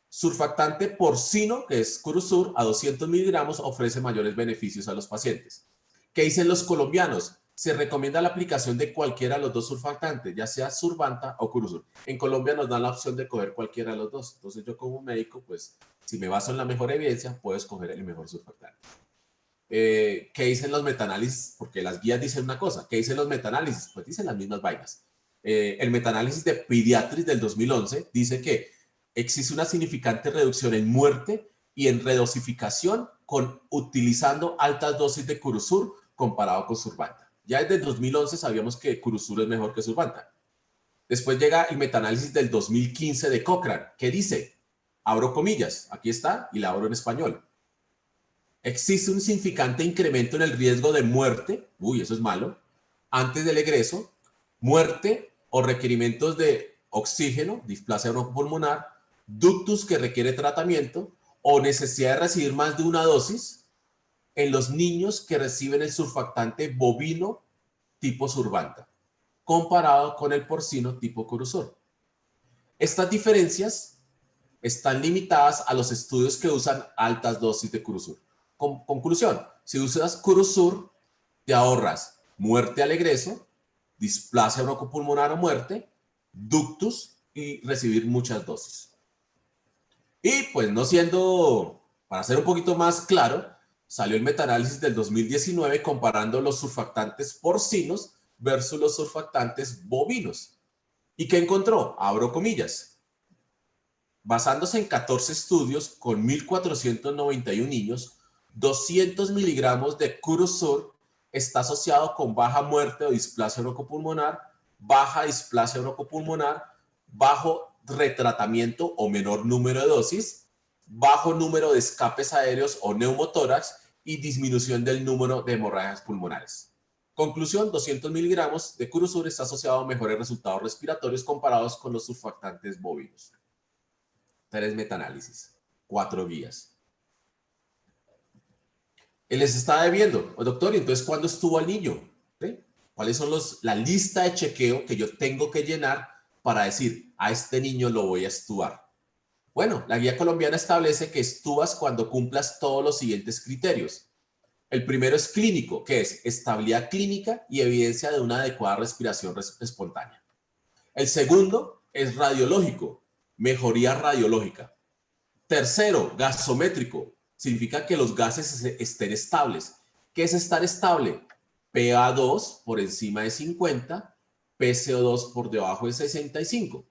Surfactante porcino, que es Curusur, a 200 miligramos ofrece mayores beneficios a los pacientes. ¿Qué dicen los colombianos? Se recomienda la aplicación de cualquiera de los dos surfactantes, ya sea Survanta o Curusur. En Colombia nos dan la opción de coger cualquiera de los dos. Entonces yo como médico, pues si me baso en la mejor evidencia, puedo escoger el mejor surfactante. ¿Qué dicen los metaanálisis? Porque las guías dicen una cosa. ¿Qué dicen los metaanálisis? Pues dicen las mismas vainas. El metaanálisis de Pediatrics del 2011 dice que existe una significante reducción en muerte y en redosificación utilizando altas dosis de Curusur comparado con Survanta. Ya desde el 2011 sabíamos que Curusur es mejor que Survanta. Después llega el metaanálisis del 2015 de Cochrane, que dice, abro comillas, aquí está, y la abro en español. Existe un significante incremento en el riesgo de muerte, eso es malo, antes del egreso, muerte o requerimientos de oxígeno, displasia broncopulmonar, ductus que requiere tratamiento o necesidad de recibir más de una dosis en los niños que reciben el surfactante bovino tipo Survanta, comparado con el porcino tipo Curusur. Estas diferencias están limitadas a los estudios que usan altas dosis de Curusur. Conclusión, si usas Curusur, te ahorras muerte al egreso, displasia broncopulmonar o muerte, ductus y recibir muchas dosis. Y pues no siendo, para ser un poquito más claro, salió el metaanálisis del 2019 comparando los surfactantes porcinos versus los surfactantes bovinos. ¿Y qué encontró? Abro comillas. Basándose en 14 estudios con 1.491 niños, 200 miligramos de Curusur está asociado con baja muerte o displasia broncopulmonar, baja displasia broncopulmonar, bajo retratamiento o menor número de dosis, bajo número de escapes aéreos o neumotórax y disminución del número de hemorragias pulmonares. Conclusión, 200 miligramos de Curusur está asociado a mejores resultados respiratorios comparados con los surfactantes bovinos. 3 metaanálisis, 4 guías. Él les está debiendo, doctor, ¿y entonces cuándo estuvo al niño? ¿Sí? ¿Cuáles son la lista de chequeo que yo tengo que llenar para decir, a este niño lo voy a estubar? Bueno, la guía colombiana establece que estubas cuando cumplas todos los siguientes criterios. El primero es clínico, que es estabilidad clínica y evidencia de una adecuada respiración espontánea. El segundo es radiológico, mejoría radiológica. Tercero, gasométrico, significa que los gases estén estables. ¿Qué es estar estable? PA2 por encima de 50, PCO2 por debajo de 65,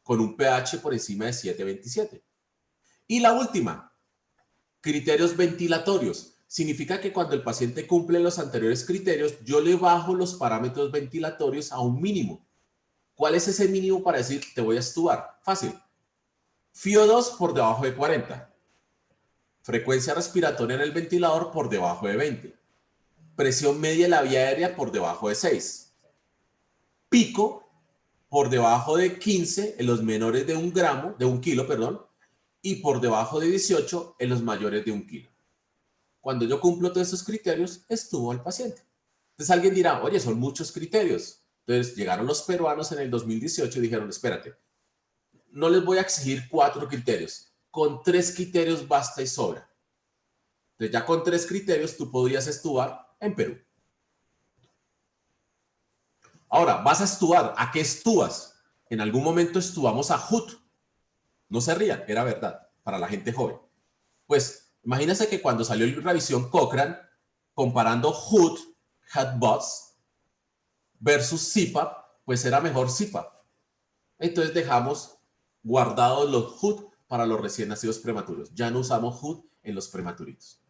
con un pH por encima de 7.27. Y la última, criterios ventilatorios. Significa que cuando el paciente cumple los anteriores criterios, yo le bajo los parámetros ventilatorios a un mínimo. ¿Cuál es ese mínimo para decir te voy a estubar? Fácil. FiO2 por debajo de 40. Frecuencia respiratoria en el ventilador por debajo de 20. Presión media de la vía aérea por debajo de 6. Pico por debajo de 15 en los menores de 1 kilo, perdón, y por debajo de 18 en los mayores de 1 kilo. Cuando yo cumplo todos esos criterios, estuvo el paciente. Entonces alguien dirá, oye, son muchos criterios. Entonces llegaron los peruanos en el 2018 y dijeron, espérate, no les voy a exigir 4 criterios. Con 3 criterios basta y sobra. Entonces ya con 3 criterios tú podrías extubar en Perú. Ahora, vas a extubar. ¿A qué extúas? En algún momento extubamos a HUD. No se rían, era verdad, para la gente joven. Pues imagínense que cuando salió la revisión Cochrane, comparando HUD, HUD-BUS, versus CPAP, pues era mejor CPAP. Entonces dejamos guardados los HUD para los recién nacidos prematuros. Ya no usamos HUD en los prematuritos.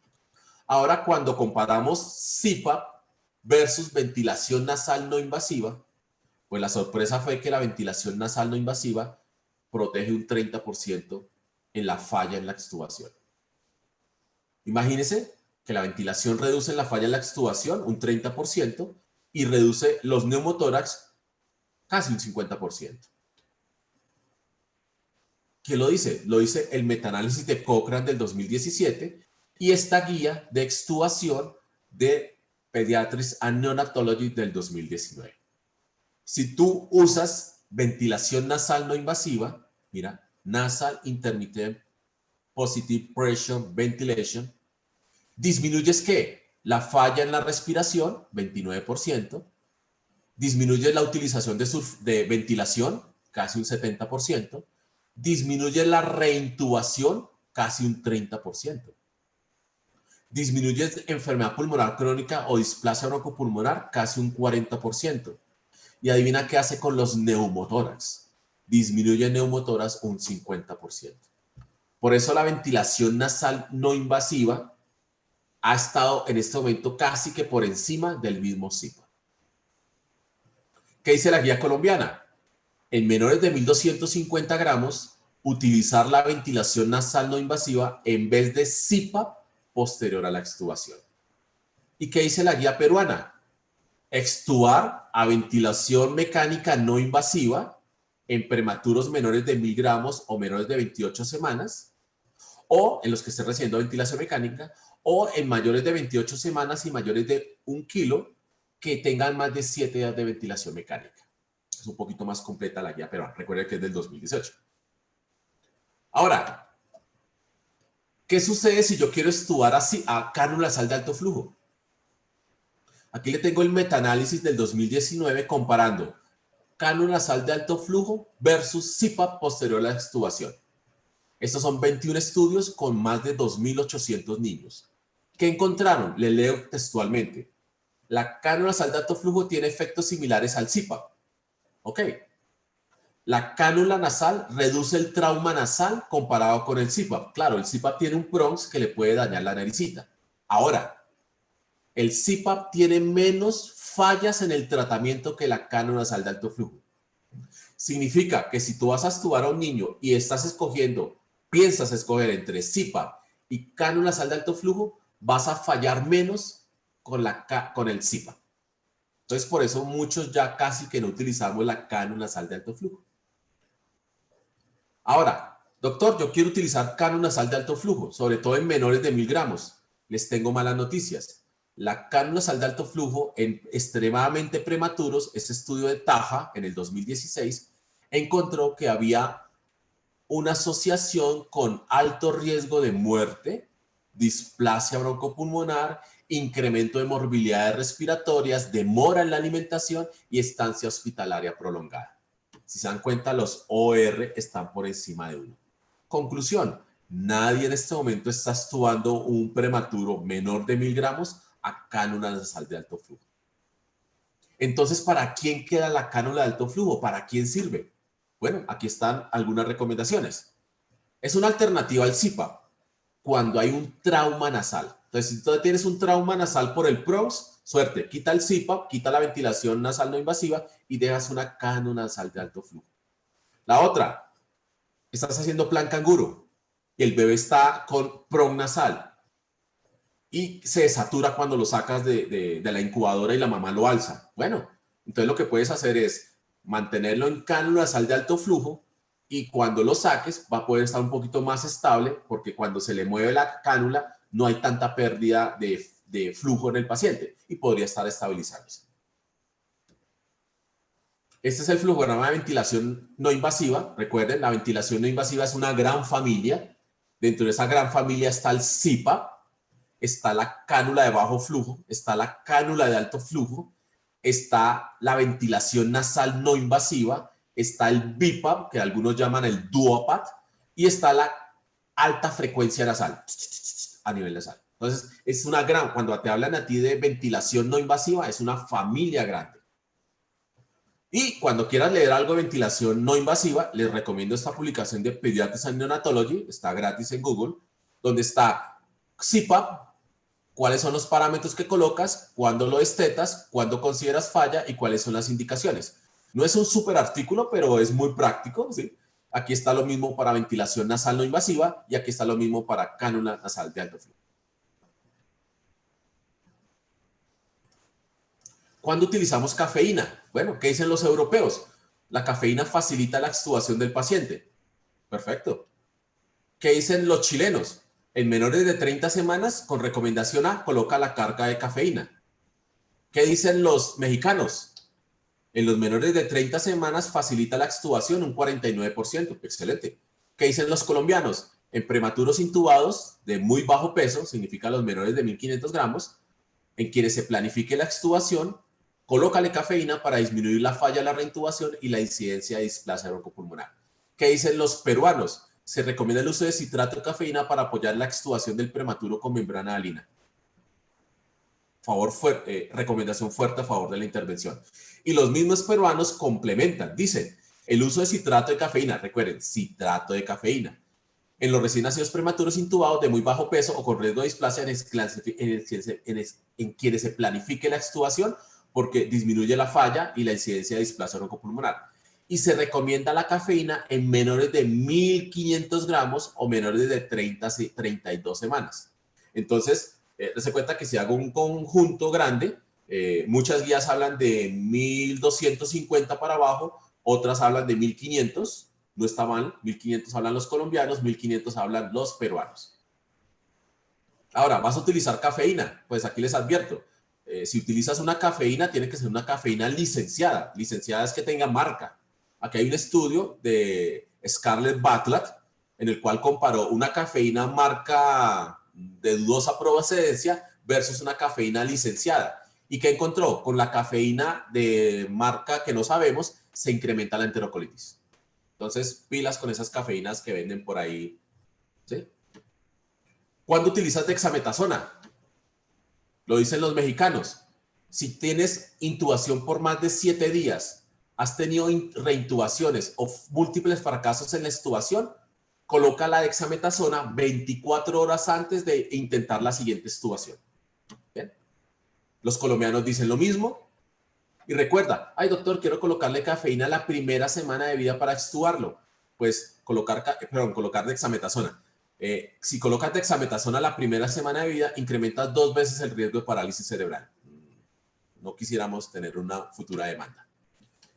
Ahora, cuando comparamos CPAP versus ventilación nasal no invasiva, pues la sorpresa fue que la ventilación nasal no invasiva protege un 30% en la falla en la extubación. Imagínense que la ventilación reduce la falla en la extubación un 30% y reduce los neumotórax casi un 50%. ¿Quién lo dice? Lo dice el metaanálisis de Cochrane del 2017 y esta guía de extubación de Pediatrics and Neonatology del 2019. Si tú usas ventilación nasal no invasiva, mira, Nasal Intermittent Positive Pressure Ventilation, disminuyes ¿qué? La falla en la respiración, 29%, disminuyes la utilización de ventilación, casi un 70%, disminuye la reintubación, casi un 30%. Disminuye enfermedad pulmonar crónica o displasia broncopulmonar, casi un 40%. Y adivina qué hace con los neumotórax. Disminuye neumotórax un 50%. Por eso la ventilación nasal no invasiva ha estado en este momento casi que por encima del mismo CPAP. ¿Qué dice la guía colombiana? En menores de 1.250 gramos, utilizar la ventilación nasal no invasiva en vez de CPAP posterior a la extubación. ¿Y qué dice la guía peruana? Extubar a ventilación mecánica no invasiva en prematuros menores de 1.000 gramos o menores de 28 semanas, o en los que estén recibiendo ventilación mecánica, o en mayores de 28 semanas y mayores de 1 kilo que tengan más de 7 días de ventilación mecánica. Es un poquito más completa la guía peruana. Recuerden que es del 2018. Ahora, ¿qué sucede si yo quiero extubar así a cánula nasal de alto flujo? Aquí le tengo el metaanálisis del 2019 comparando cánula nasal de alto flujo versus CPAP posterior a la extubación. Estos son 21 estudios con más de 2.800 niños. ¿Qué encontraron? Le leo textualmente. La cánula nasal de alto flujo tiene efectos similares al CPAP. ¿Ok? La cánula nasal reduce el trauma nasal comparado con el CPAP. Claro, el CPAP tiene un Bronx que le puede dañar la naricita. Ahora, el CPAP tiene menos fallas en el tratamiento que la cánula nasal de alto flujo. Significa que si tú vas a extubar a un niño y piensas escoger entre CPAP y cánula nasal de alto flujo, vas a fallar menos con el CPAP. Entonces, por eso muchos ya casi que no utilizamos la cánula nasal de alto flujo. Ahora, doctor, yo quiero utilizar cánula nasal de alto flujo, sobre todo en menores de 1.000 gramos. Les tengo malas noticias. La cánula nasal de alto flujo en extremadamente prematuros, ese estudio de Taha en el 2016, encontró que había una asociación con alto riesgo de muerte, displasia broncopulmonar, incremento de morbilidades respiratorias, demora en la alimentación y estancia hospitalaria prolongada. Si se dan cuenta, los OR están por encima de 1. Conclusión, nadie en este momento está extubando un prematuro menor de 1.000 gramos a cánula nasal de alto flujo. Entonces, ¿para quién queda la cánula de alto flujo? ¿Para quién sirve? Bueno, aquí están algunas recomendaciones. Es una alternativa al CPAP cuando hay un trauma nasal. Entonces, si tú tienes un trauma nasal por el Bronx, suerte, quita el CPAP, quita la ventilación nasal no invasiva y dejas una cánula nasal de alto flujo. La otra, estás haciendo plan canguro y el bebé está con PRON nasal y se desatura cuando lo sacas de la incubadora y la mamá lo alza. Bueno, entonces lo que puedes hacer es mantenerlo en cánula nasal de alto flujo y cuando lo saques va a poder estar un poquito más estable porque cuando se le mueve la cánula no hay tanta pérdida de flujo en el paciente y podría estar estabilizándose. Este es el flujograma de ventilación no invasiva. Recuerden, la ventilación no invasiva es una gran familia. Dentro de esa gran familia está el CPAP. está la cánula de bajo flujo, está la cánula de alto flujo, está la ventilación nasal no invasiva, está el BiPAP, que algunos llaman el DuoPAP, y está la alta frecuencia nasal a nivel nasal. Entonces, es una gran, cuando te hablan a ti de ventilación no invasiva, es una familia grande. Y cuando quieras leer algo de ventilación no invasiva, les recomiendo esta publicación de Pediatrics and Neonatology, está gratis en Google, donde está CPAP, cuáles son los parámetros que colocas, cuándo lo destetas, cuándo consideras falla y cuáles son las indicaciones. No es un súper artículo, pero es muy práctico, ¿sí? Aquí está lo mismo para ventilación nasal no invasiva y aquí está lo mismo para cánula nasal de alto flujo. ¿Cuándo utilizamos cafeína? Bueno, ¿qué dicen los europeos? La cafeína facilita la extubación del paciente. Perfecto. ¿Qué dicen los chilenos? En menores de 30 semanas, con recomendación A, coloca la carga de cafeína. ¿Qué dicen los mexicanos? En los menores de 30 semanas facilita la extubación un 49%. Excelente. ¿Qué dicen los colombianos? En prematuros intubados de muy bajo peso, significa los menores de 1.500 gramos, en quienes se planifique la extubación, colócale cafeína para disminuir la falla de la reintubación y la incidencia de displasia broncopulmonar. ¿Qué dicen los peruanos? Se recomienda el uso de citrato de cafeína para apoyar la extubación del prematuro con membrana alina. Recomendación fuerte a favor de la intervención. Y los mismos peruanos complementan, dicen, el uso de citrato de cafeína, recuerden, citrato de cafeína, en los recién nacidos prematuros intubados de muy bajo peso o con riesgo de displasia en quienes se planifique la extubación porque disminuye la falla y la incidencia de displasia broncopulmonar. Y se recomienda la cafeína en menores de 1.500 gramos o menores de 32 semanas. Entonces, se cuenta que si hago un conjunto grande, muchas guías hablan de 1.250 para abajo, otras hablan de 1.500. No está mal, 1.500 hablan los colombianos, 1.500 hablan los peruanos. Ahora, ¿vas a utilizar cafeína? Pues aquí les advierto, si utilizas una cafeína, tiene que ser una cafeína licenciada. Licenciada es que tenga marca. Aquí hay un estudio de Scarlett Batlat, en el cual comparó una cafeína marca de dudosa procedencia versus una cafeína licenciada. ¿Y qué encontró? Con la cafeína de marca que no sabemos, se incrementa la enterocolitis. Entonces, pilas con esas cafeínas que venden por ahí, ¿sí? ¿Cuándo utilizas dexametasona? Lo dicen los mexicanos. Si tienes intubación por más de 7 días, has tenido reintubaciones o múltiples fracasos en la extubación, coloca la dexametasona 24 horas antes de intentar la siguiente extubación. ¿Bien? Los colombianos dicen lo mismo. Y recuerda, ay doctor, quiero colocarle cafeína la primera semana de vida para extubarlo. Pues colocar dexametasona. Si colocas dexametasona la primera semana de vida, incrementas 2 veces el riesgo de parálisis cerebral. No quisiéramos tener una futura demanda.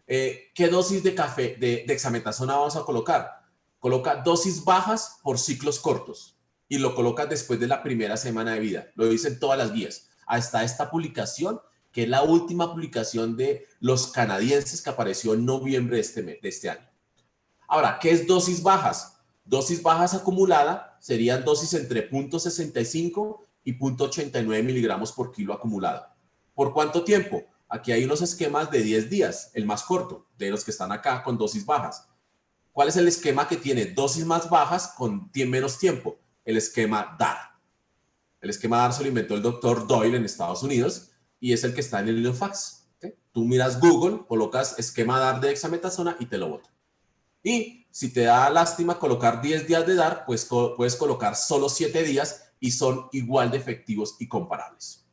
¿Qué dosis de dexametasona vamos a colocar? Coloca dosis bajas por ciclos cortos y lo colocas después de la primera semana de vida. Lo dicen todas las guías. Hasta esta publicación, que es la última publicación de los canadienses que apareció en noviembre de este año. Ahora, ¿qué es dosis bajas? Dosis bajas acumulada serían dosis entre 0.65 y 0.89 miligramos por kilo acumulado. ¿Por cuánto tiempo? Aquí hay unos esquemas de 10 días, el más corto, de los que están acá con dosis bajas. ¿Cuál es el esquema que tiene dosis más bajas con menos tiempo? El esquema DAR. El esquema DAR se lo inventó el doctor Doyle en Estados Unidos y es el que está en el Inofax. ¿Okay? Tú miras Google, colocas esquema DAR de dexametasona y te lo bota. Y si te da lástima colocar 10 días de DAR, pues puedes colocar solo 7 días y son igual de efectivos y comparables.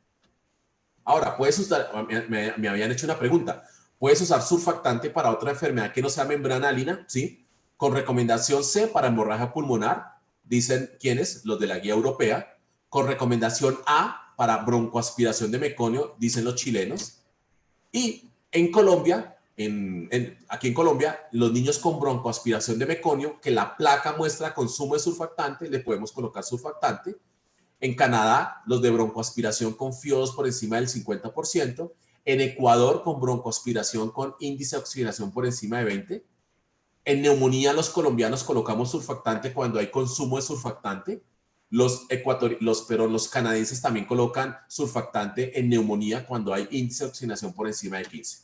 Ahora, puedes usar, me habían hecho una pregunta, ¿puedes usar surfactante para otra enfermedad que no sea membrana alina? Sí, con recomendación C para hemorragia pulmonar, dicen quiénes, los de la guía europea, con recomendación A para broncoaspiración de meconio, dicen los chilenos, y en Colombia, aquí en Colombia, los niños con broncoaspiración de meconio, que la placa muestra consumo de surfactante, le podemos colocar surfactante. En Canadá, los de broncoaspiración con FIO2 por encima del 50%. En Ecuador, con broncoaspiración con índice de oxigenación por encima de 20. En neumonía, los colombianos colocamos surfactante cuando hay consumo de surfactante. Pero los canadienses también colocan surfactante en neumonía cuando hay índice de oxigenación por encima de 15.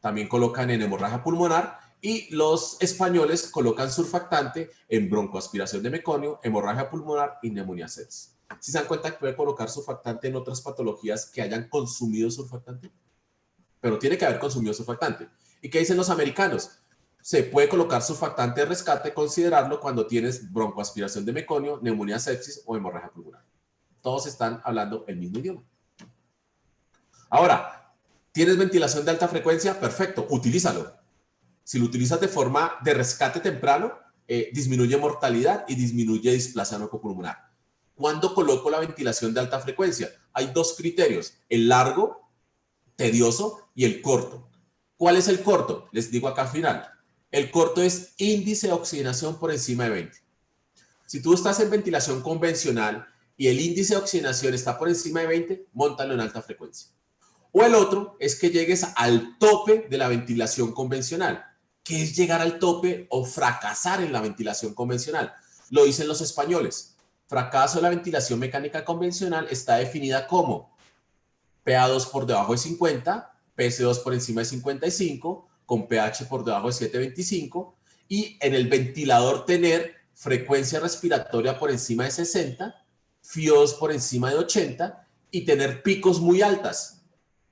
También colocan en hemorragia pulmonar, y los españoles colocan surfactante en broncoaspiración de meconio, hemorragia pulmonar y neumonía sepsis. ¿Sí se dan cuenta que puede colocar surfactante en otras patologías que hayan consumido surfactante? Pero tiene que haber consumido surfactante. ¿Y qué dicen los americanos? Se puede colocar surfactante de rescate, considerarlo cuando tienes broncoaspiración de meconio, neumonía sepsis o hemorragia pulmonar. Todos están hablando el mismo idioma. Ahora, ¿tienes ventilación de alta frecuencia? Perfecto, utilízalo. Si lo utilizas de forma de rescate temprano, disminuye mortalidad y disminuye displasia onocopulmonar. ¿Cuándo coloco la ventilación de alta frecuencia? Hay dos criterios: el largo, tedioso, y el corto. ¿Cuál es el corto? Les digo acá al final. El corto es índice de oxigenación por encima de 20. Si tú estás en ventilación convencional y el índice de oxigenación está por encima de 20, móntalo en alta frecuencia. O el otro es que llegues al tope de la ventilación convencional. ¿Qué es llegar al tope o fracasar en la ventilación convencional? Lo dicen los españoles. Fracaso de la ventilación mecánica convencional está definida como PA2 por debajo de 50, PC2 por encima de 55, con pH por debajo de 7.25, y en el ventilador tener frecuencia respiratoria por encima de 60, FIO2 por encima de 80 y tener picos muy altas,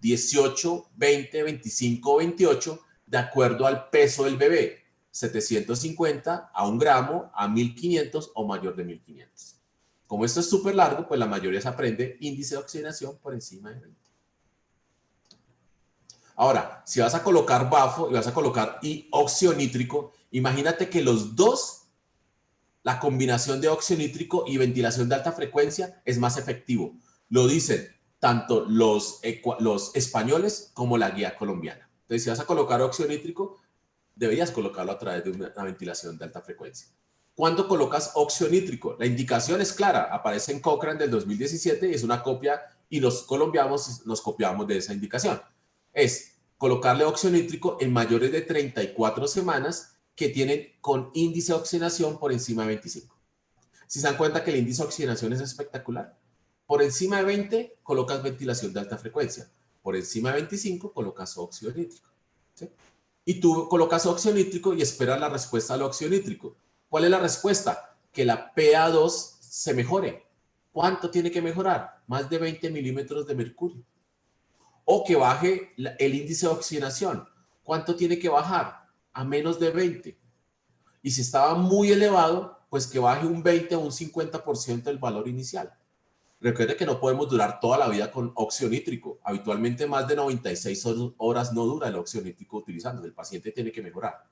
18, 20, 25, 28, de acuerdo al peso del bebé, 750 a 1 gramo, a 1500 o mayor de 1500. Como esto es súper largo, pues la mayoría se aprende índice de oxigenación por encima de 20. Ahora, si vas a colocar bafo y vas a colocar óxido nítrico, imagínate que los dos, la combinación de óxido nítrico y ventilación de alta frecuencia es más efectivo. Lo dicen tanto los españoles como la guía colombiana. Entonces, si vas a colocar óxido nítrico, deberías colocarlo a través de una ventilación de alta frecuencia. ¿Cuándo colocas óxido nítrico? La indicación es clara, aparece en Cochrane del 2017 y es una copia, y los colombianos nos copiamos de esa indicación. Es colocarle óxido nítrico en mayores de 34 semanas que tienen con índice de oxigenación por encima de 25. Si se dan cuenta que el índice de oxigenación es espectacular. Por encima de 20 colocas ventilación de alta frecuencia. Por encima de 25 colocas óxido nítrico. ¿Sí? Y tú colocas óxido nítrico y esperas la respuesta al óxido nítrico. ¿Cuál es la respuesta? Que la PA2 se mejore. ¿Cuánto tiene que mejorar? Más de 20 milímetros de mercurio. O que baje el índice de oxigenación. ¿Cuánto tiene que bajar? A menos de 20. Y si estaba muy elevado, pues que baje un 20 o un 50% del valor inicial. Recuerde que no podemos durar toda la vida con óxido nítrico. Habitualmente más de 96 horas no dura el óxido nítrico utilizando. El paciente tiene que mejorar.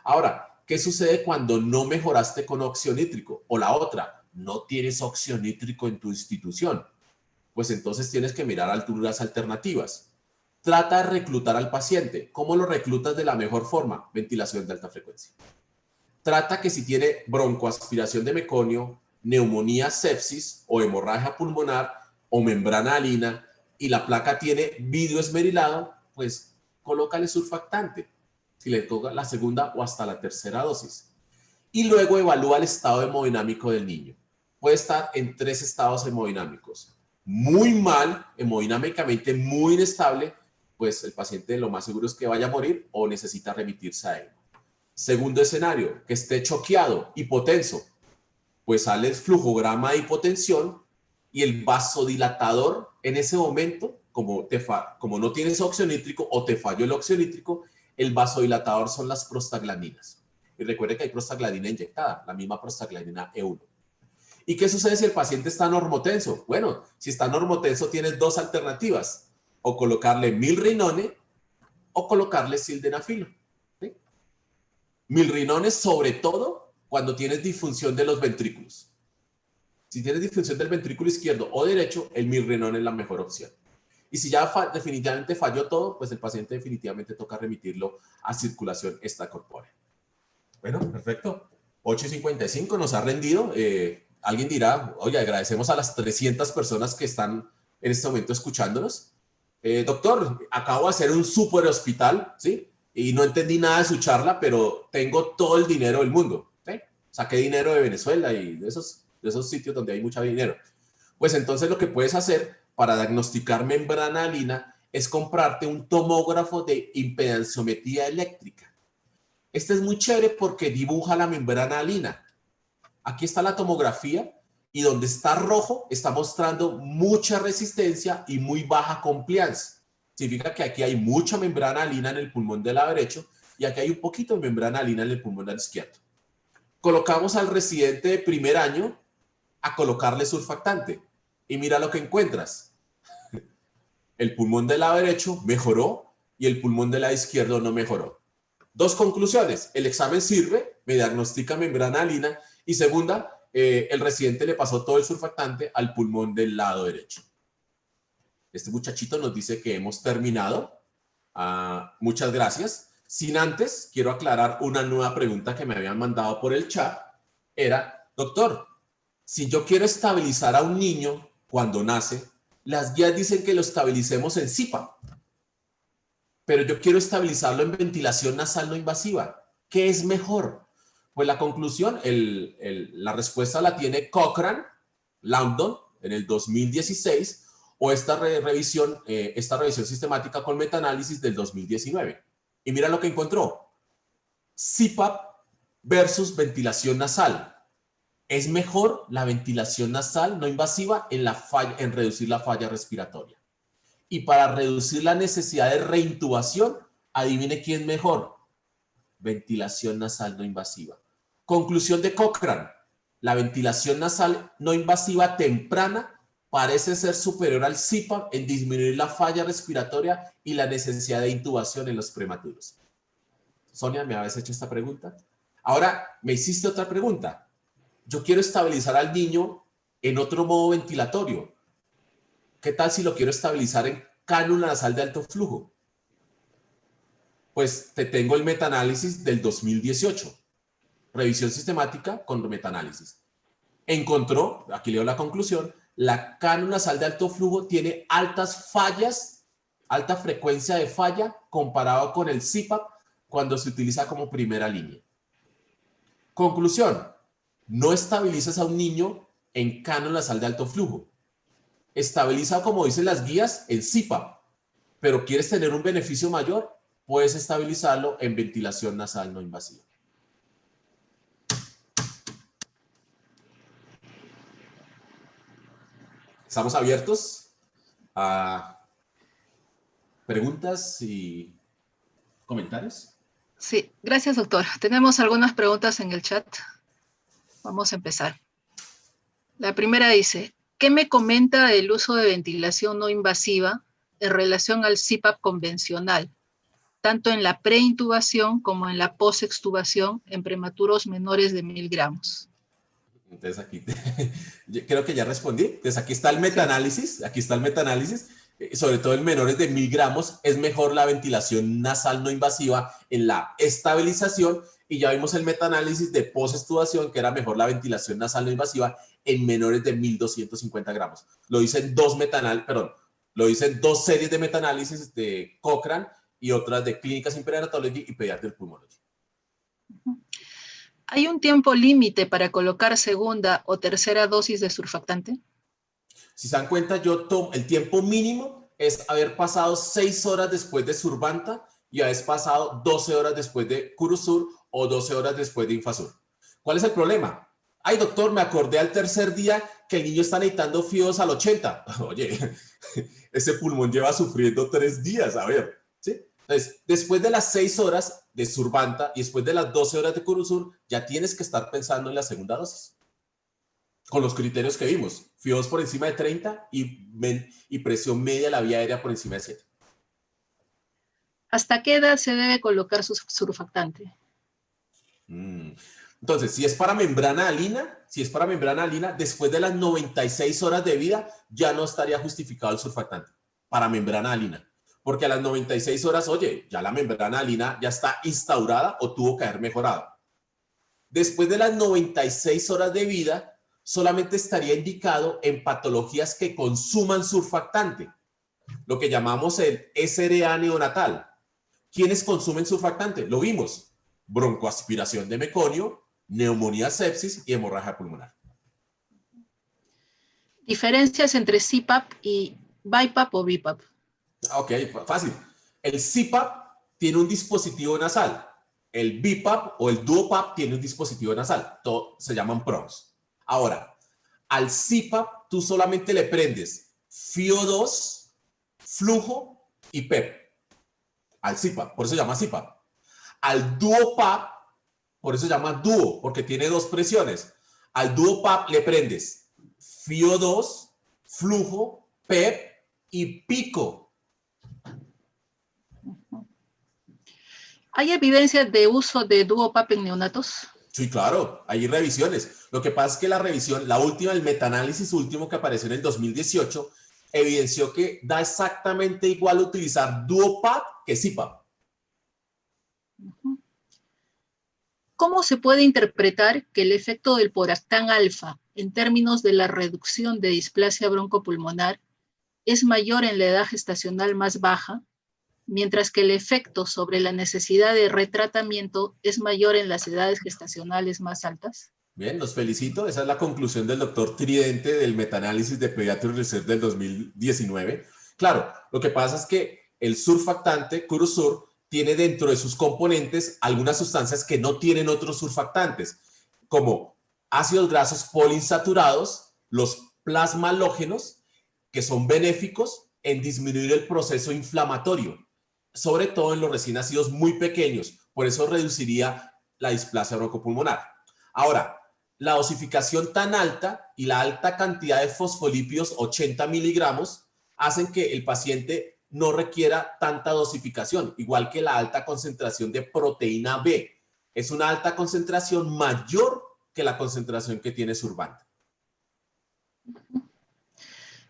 Ahora, ¿qué sucede cuando no mejoraste con óxido nítrico? O la otra, no tienes óxido nítrico en tu institución. Pues entonces tienes que mirar alturas alternativas. Trata de reclutar al paciente. ¿Cómo lo reclutas de la mejor forma? Ventilación de alta frecuencia. Trata que si tiene broncoaspiración de meconio, neumonía sepsis o hemorragia pulmonar o membrana alina y la placa tiene vidrio esmerilado, pues colócale surfactante si le toca la segunda o hasta la tercera dosis. Y luego evalúa el estado hemodinámico del niño. Puede estar en 3 estados hemodinámicos. Muy mal, hemodinámicamente muy inestable, pues el paciente lo más seguro es que vaya a morir o necesita remitirse a ECMO. Segundo escenario, que esté choqueado, hipotenso, pues sale el flujograma de hipotensión y el vasodilatador en ese momento, como no tienes óxido nítrico o te falló el óxido nítrico, el vasodilatador son las prostaglandinas. Y recuerde que hay prostaglandina inyectada, la misma prostaglandina E1. ¿Y qué sucede si el paciente está normotenso? Bueno, si está normotenso tienes 2 alternativas, o colocarle milrinone o colocarle sildenafilo. ¿Sí? Milrinone sobre todo cuando tienes disfunción de los ventrículos. Si tienes disfunción del ventrículo izquierdo o derecho, el milrinone es la mejor opción. Y si ya definitivamente falló todo, pues el paciente definitivamente toca remitirlo a circulación extracorpórea. Bueno, perfecto. 8:55 nos ha rendido. Alguien dirá, oye, agradecemos a las 300 personas que están en este momento escuchándonos. Doctor, acabo de hacer un súper hospital, ¿sí? Y no entendí nada de su charla, pero tengo todo el dinero del mundo, ¿sí? Saqué dinero de Venezuela y de esos de esos sitios donde hay mucho dinero. Pues entonces lo que puedes hacer para diagnosticar membrana alina es comprarte un tomógrafo de impedanciometría eléctrica. Este es muy chévere porque dibuja la membrana alina. Aquí está la tomografía y donde está rojo está mostrando mucha resistencia y muy baja compliance. Significa que aquí hay mucha membrana alina en el pulmón del lado derecho y aquí hay un poquito de membrana alina en el pulmón del izquierdo. Colocamos al residente de primer año a colocarle surfactante y mira lo que encuentras. El pulmón del lado derecho mejoró y el pulmón del lado izquierdo no mejoró. Dos conclusiones: el examen sirve, me diagnostica membrana alina, y segunda, el residente le pasó todo el surfactante al pulmón del lado derecho. Este muchachito nos dice que hemos terminado. Muchas gracias. Sin antes, quiero aclarar una nueva pregunta que me habían mandado por el chat. Era: doctor, si yo quiero estabilizar a un niño cuando nace, las guías dicen que lo estabilicemos en CPAP, pero yo quiero estabilizarlo en ventilación nasal no invasiva. ¿Qué es mejor? Pues la conclusión, la respuesta la tiene Cochrane, London, en el 2016, o esta revisión sistemática con metaanálisis del 2019. Y mira lo que encontró: CPAP versus ventilación nasal. Es mejor la ventilación nasal no invasiva en reducir la falla respiratoria. Y para reducir la necesidad de reintubación, adivine quién es mejor: ventilación nasal no invasiva. Conclusión de Cochrane: la ventilación nasal no invasiva temprana parece ser superior al CPAP en disminuir la falla respiratoria y la necesidad de intubación en los prematuros. Sonia, ¿me habías hecho esta pregunta? Ahora me hiciste otra pregunta. Yo quiero estabilizar al niño en otro modo ventilatorio. ¿Qué tal si lo quiero estabilizar en cánula nasal de alto flujo? Pues te tengo el metaanálisis del 2018. Revisión sistemática con metaanálisis. Encontró, aquí leo la conclusión: la cánula nasal de alto flujo tiene altas fallas, alta frecuencia de falla comparado con el CPAP cuando se utiliza como primera línea. Conclusión: no estabilizas a un niño en cánula nasal de alto flujo. Estabiliza, como dicen las guías, en CPAP, pero quieres tener un beneficio mayor, puedes estabilizarlo en ventilación nasal no invasiva. ¿Estamos abiertos a preguntas y comentarios? Sí, gracias, doctor. Tenemos algunas preguntas en el chat. Vamos a empezar. La primera dice: ¿qué me comenta del uso de ventilación no invasiva en relación al CPAP convencional, tanto en la preintubación como en la postextubación en prematuros menores de 1000 gramos? Entonces aquí, yo creo que ya respondí. Entonces aquí está el metaanálisis, sobre todo en menores de 1000 gramos, es mejor la ventilación nasal no invasiva en la estabilización, y ya vimos el metaanálisis de postestubación, que era mejor la ventilación nasal no invasiva en menores de 1250 gramos. Lo dicen dos series de metaanálisis de Cochrane y otras de Clinical Implantatology y Pediatric Pulmonology. ¿Hay un tiempo límite para colocar segunda o tercera dosis de surfactante? Si se dan cuenta, el tiempo mínimo es haber pasado 6 horas después de Survanta y haber pasado 12 horas después de Curusur o 12 horas después de Infasur. ¿Cuál es el problema? Ay, doctor, me acordé al tercer día que el niño está necesitando FIOS al 80. Oye, ese pulmón lleva sufriendo 3 días, a ver, ¿sí? Entonces, después de las 6 horas de Survanta y después de las 12 horas de Curusur, ya tienes que estar pensando en la segunda dosis. Con los criterios que vimos: FIOS por encima de 30 y presión media de la vía aérea por encima de 7. ¿Hasta qué edad se debe colocar su surfactante? Entonces, si es para membrana alina, después de las 96 horas de vida ya no estaría justificado el surfactante para membrana alina, porque a las 96 horas, oye, ya la membrana alina ya está instaurada o tuvo que haber mejorado. Después de las 96 horas de vida, solamente estaría indicado en patologías que consuman surfactante, lo que llamamos el SRA neonatal. ¿Quiénes consumen surfactante? Lo vimos: broncoaspiración de meconio, neumonía, sepsis y hemorragia pulmonar. Diferencias entre CPAP y BiPAP o BiPAP. Ok, fácil. El CPAP tiene un dispositivo nasal. El BiPAP o el DuoPAP tiene un dispositivo nasal. Todo se llaman prongs. Ahora, al CPAP tú solamente le prendes FiO2, flujo y PEP. Al CPAP, por eso se llama CPAP. Al DuoPAP, por eso se llama Duo, porque tiene dos presiones. Al DuoPAP le prendes FiO2, flujo, PEP y pico. ¿Hay evidencia de uso de DuoPAP en neonatos? Sí, claro, hay revisiones. Lo que pasa es que la revisión, la última, el metaanálisis último que apareció en el 2018, evidenció que da exactamente igual utilizar DuoPAP que CPAP. ¿Cómo se puede interpretar que el efecto del poractán alfa en términos de la reducción de displasia broncopulmonar es mayor en la edad gestacional más baja, mientras que el efecto sobre la necesidad de retratamiento es mayor en las edades gestacionales más altas? Bien, los felicito. Esa es la conclusión del doctor Tridente del metaanálisis de Pediatric Research del 2019. Claro, lo que pasa es que el surfactante, Curosur, tiene dentro de sus componentes algunas sustancias que no tienen otros surfactantes, como ácidos grasos poliinsaturados, los plasmalógenos, que son benéficos en disminuir el proceso inflamatorio, sobre todo en los recién nacidos muy pequeños. Por eso reduciría la displasia broncopulmonar. Ahora, la dosificación tan alta y la alta cantidad de fosfolípidos, 80 miligramos, hacen que el paciente no requiera tanta dosificación, igual que la alta concentración de proteína B. Es una alta concentración mayor que la concentración que tiene Survant.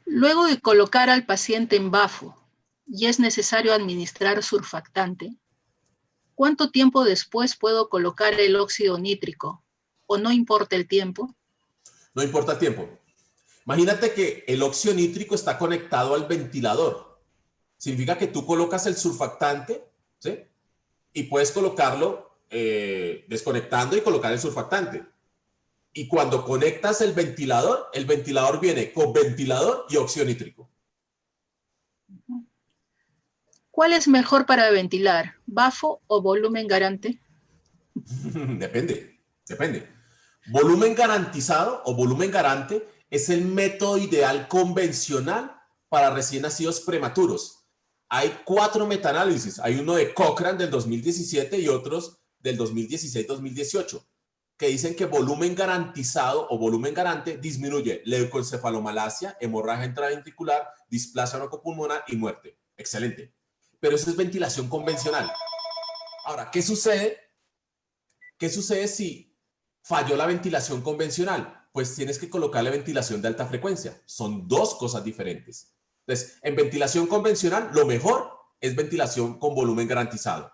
Luego de colocar al paciente en bafo y es necesario administrar surfactante, ¿cuánto tiempo después puedo colocar el óxido nítrico? ¿O no importa el tiempo? No importa el tiempo. Imagínate que el óxido nítrico está conectado al ventilador. Significa que tú colocas el surfactante, ¿sí? Y puedes colocarlo desconectando y colocar el surfactante. Y cuando conectas el ventilador viene con ventilador y óxido nítrico. ¿Cuál es mejor para ventilar, bafo o volumen garante? Depende. Volumen garantizado o volumen garante es el método ideal convencional para recién nacidos prematuros. Hay 4 metaanálisis. Hay uno de Cochrane del 2017 y otros del 2016-2018 que dicen que volumen garantizado o volumen garante disminuye leucoencefalomalacia, hemorragia intraventricular, displasia broncopulmonar y muerte. Excelente. Pero eso es ventilación convencional. Ahora, ¿qué sucede? ¿Qué sucede si falló la ventilación convencional? Pues tienes que colocarle ventilación de alta frecuencia. Son dos cosas diferentes. Entonces, en ventilación convencional, lo mejor es ventilación con volumen garantizado.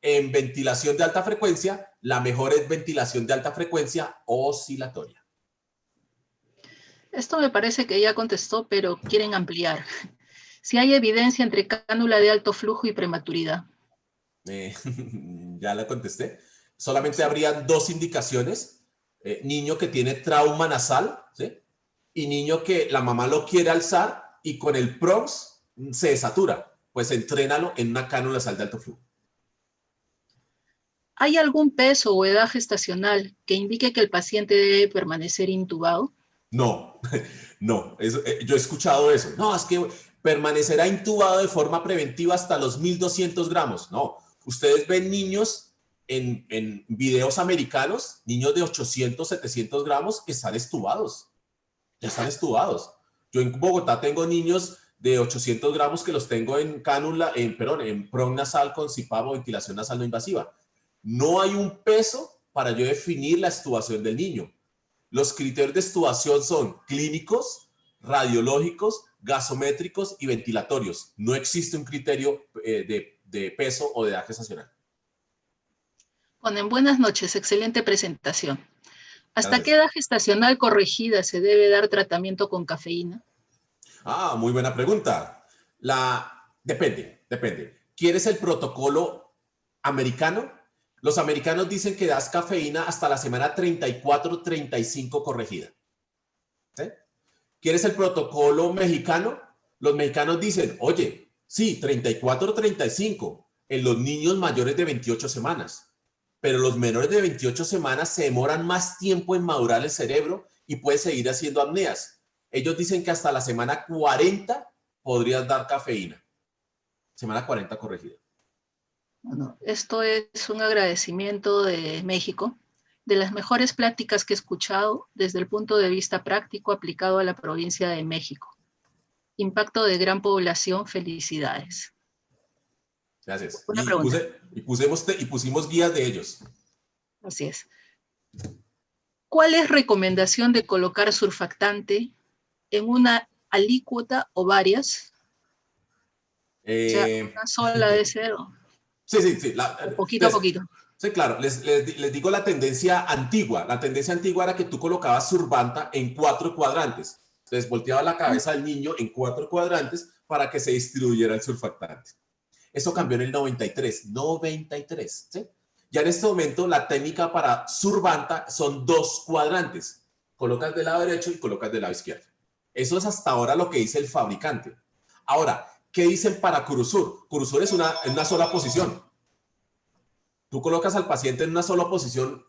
En ventilación de alta frecuencia, la mejor es ventilación de alta frecuencia oscilatoria. Esto me parece que ya contestó, pero quieren ampliar. Si hay evidencia entre cánula de alto flujo y prematuridad. Ya la contesté. Solamente habría 2 indicaciones. Niño que tiene trauma nasal, ¿sí? Y niño que la mamá lo quiere alzar y con el PRONS se desatura. Pues entrénalo en una cánula nasal de alto flujo. ¿Hay algún peso o edad gestacional que indique que el paciente debe permanecer intubado? No, no. Yo he escuchado eso. No, es que permanecerá intubado de forma preventiva hasta los 1.200 gramos. No, ustedes ven niños en videos americanos, niños de 800, 700 gramos que están estubados. Ya están estubados. Yo en Bogotá tengo niños de 800 gramos que los tengo en cánula, en PRON nasal con CPAP o ventilación nasal no invasiva. No hay un peso para yo definir la extubación del niño. Los criterios de extubación son clínicos, radiológicos, gasométricos y ventilatorios. No existe un criterio de peso o de edad gestacional. Ponen buenas noches, excelente presentación. ¿Hasta Gracias. qué edad gestacional corregida se debe dar tratamiento con cafeína? Ah, muy buena pregunta. Depende. ¿Quieres el protocolo americano? Los americanos dicen que das cafeína hasta la semana 34-35 corregida. ¿Sí? ¿Quieres el protocolo mexicano? Los mexicanos dicen, oye, sí, 34 o 35 en los niños mayores de 28 semanas. Pero los menores de 28 semanas se demoran más tiempo en madurar el cerebro y puede seguir haciendo apneas. Ellos dicen que hasta la semana 40 podrías dar cafeína. Semana 40 corregida. Bueno, esto es un agradecimiento de México, de las mejores pláticas que he escuchado desde el punto de vista práctico aplicado a la provincia de México. Impacto de gran población, felicidades. Gracias. Una pregunta. Y pusimos guías de ellos. Así es. ¿Cuál es recomendación de colocar surfactante en una alícuota o varias? O sea, una sola de cero. Sí. Poquito a poquito. Sí, claro. Les digo la tendencia antigua. La tendencia antigua era que tú colocabas Survanta en 4 cuadrantes. Entonces volteaba la cabeza del niño en 4 cuadrantes para que se distribuyera el surfactante. Eso cambió en el 93. 93, ¿sí? Ya en este momento la técnica para Survanta son 2 cuadrantes. Colocas del lado derecho y colocas del lado izquierdo. Eso es hasta ahora lo que dice el fabricante. Ahora, ¿qué dicen para Curusur? Curusur es en una sola posición. Tú colocas al paciente en una sola posición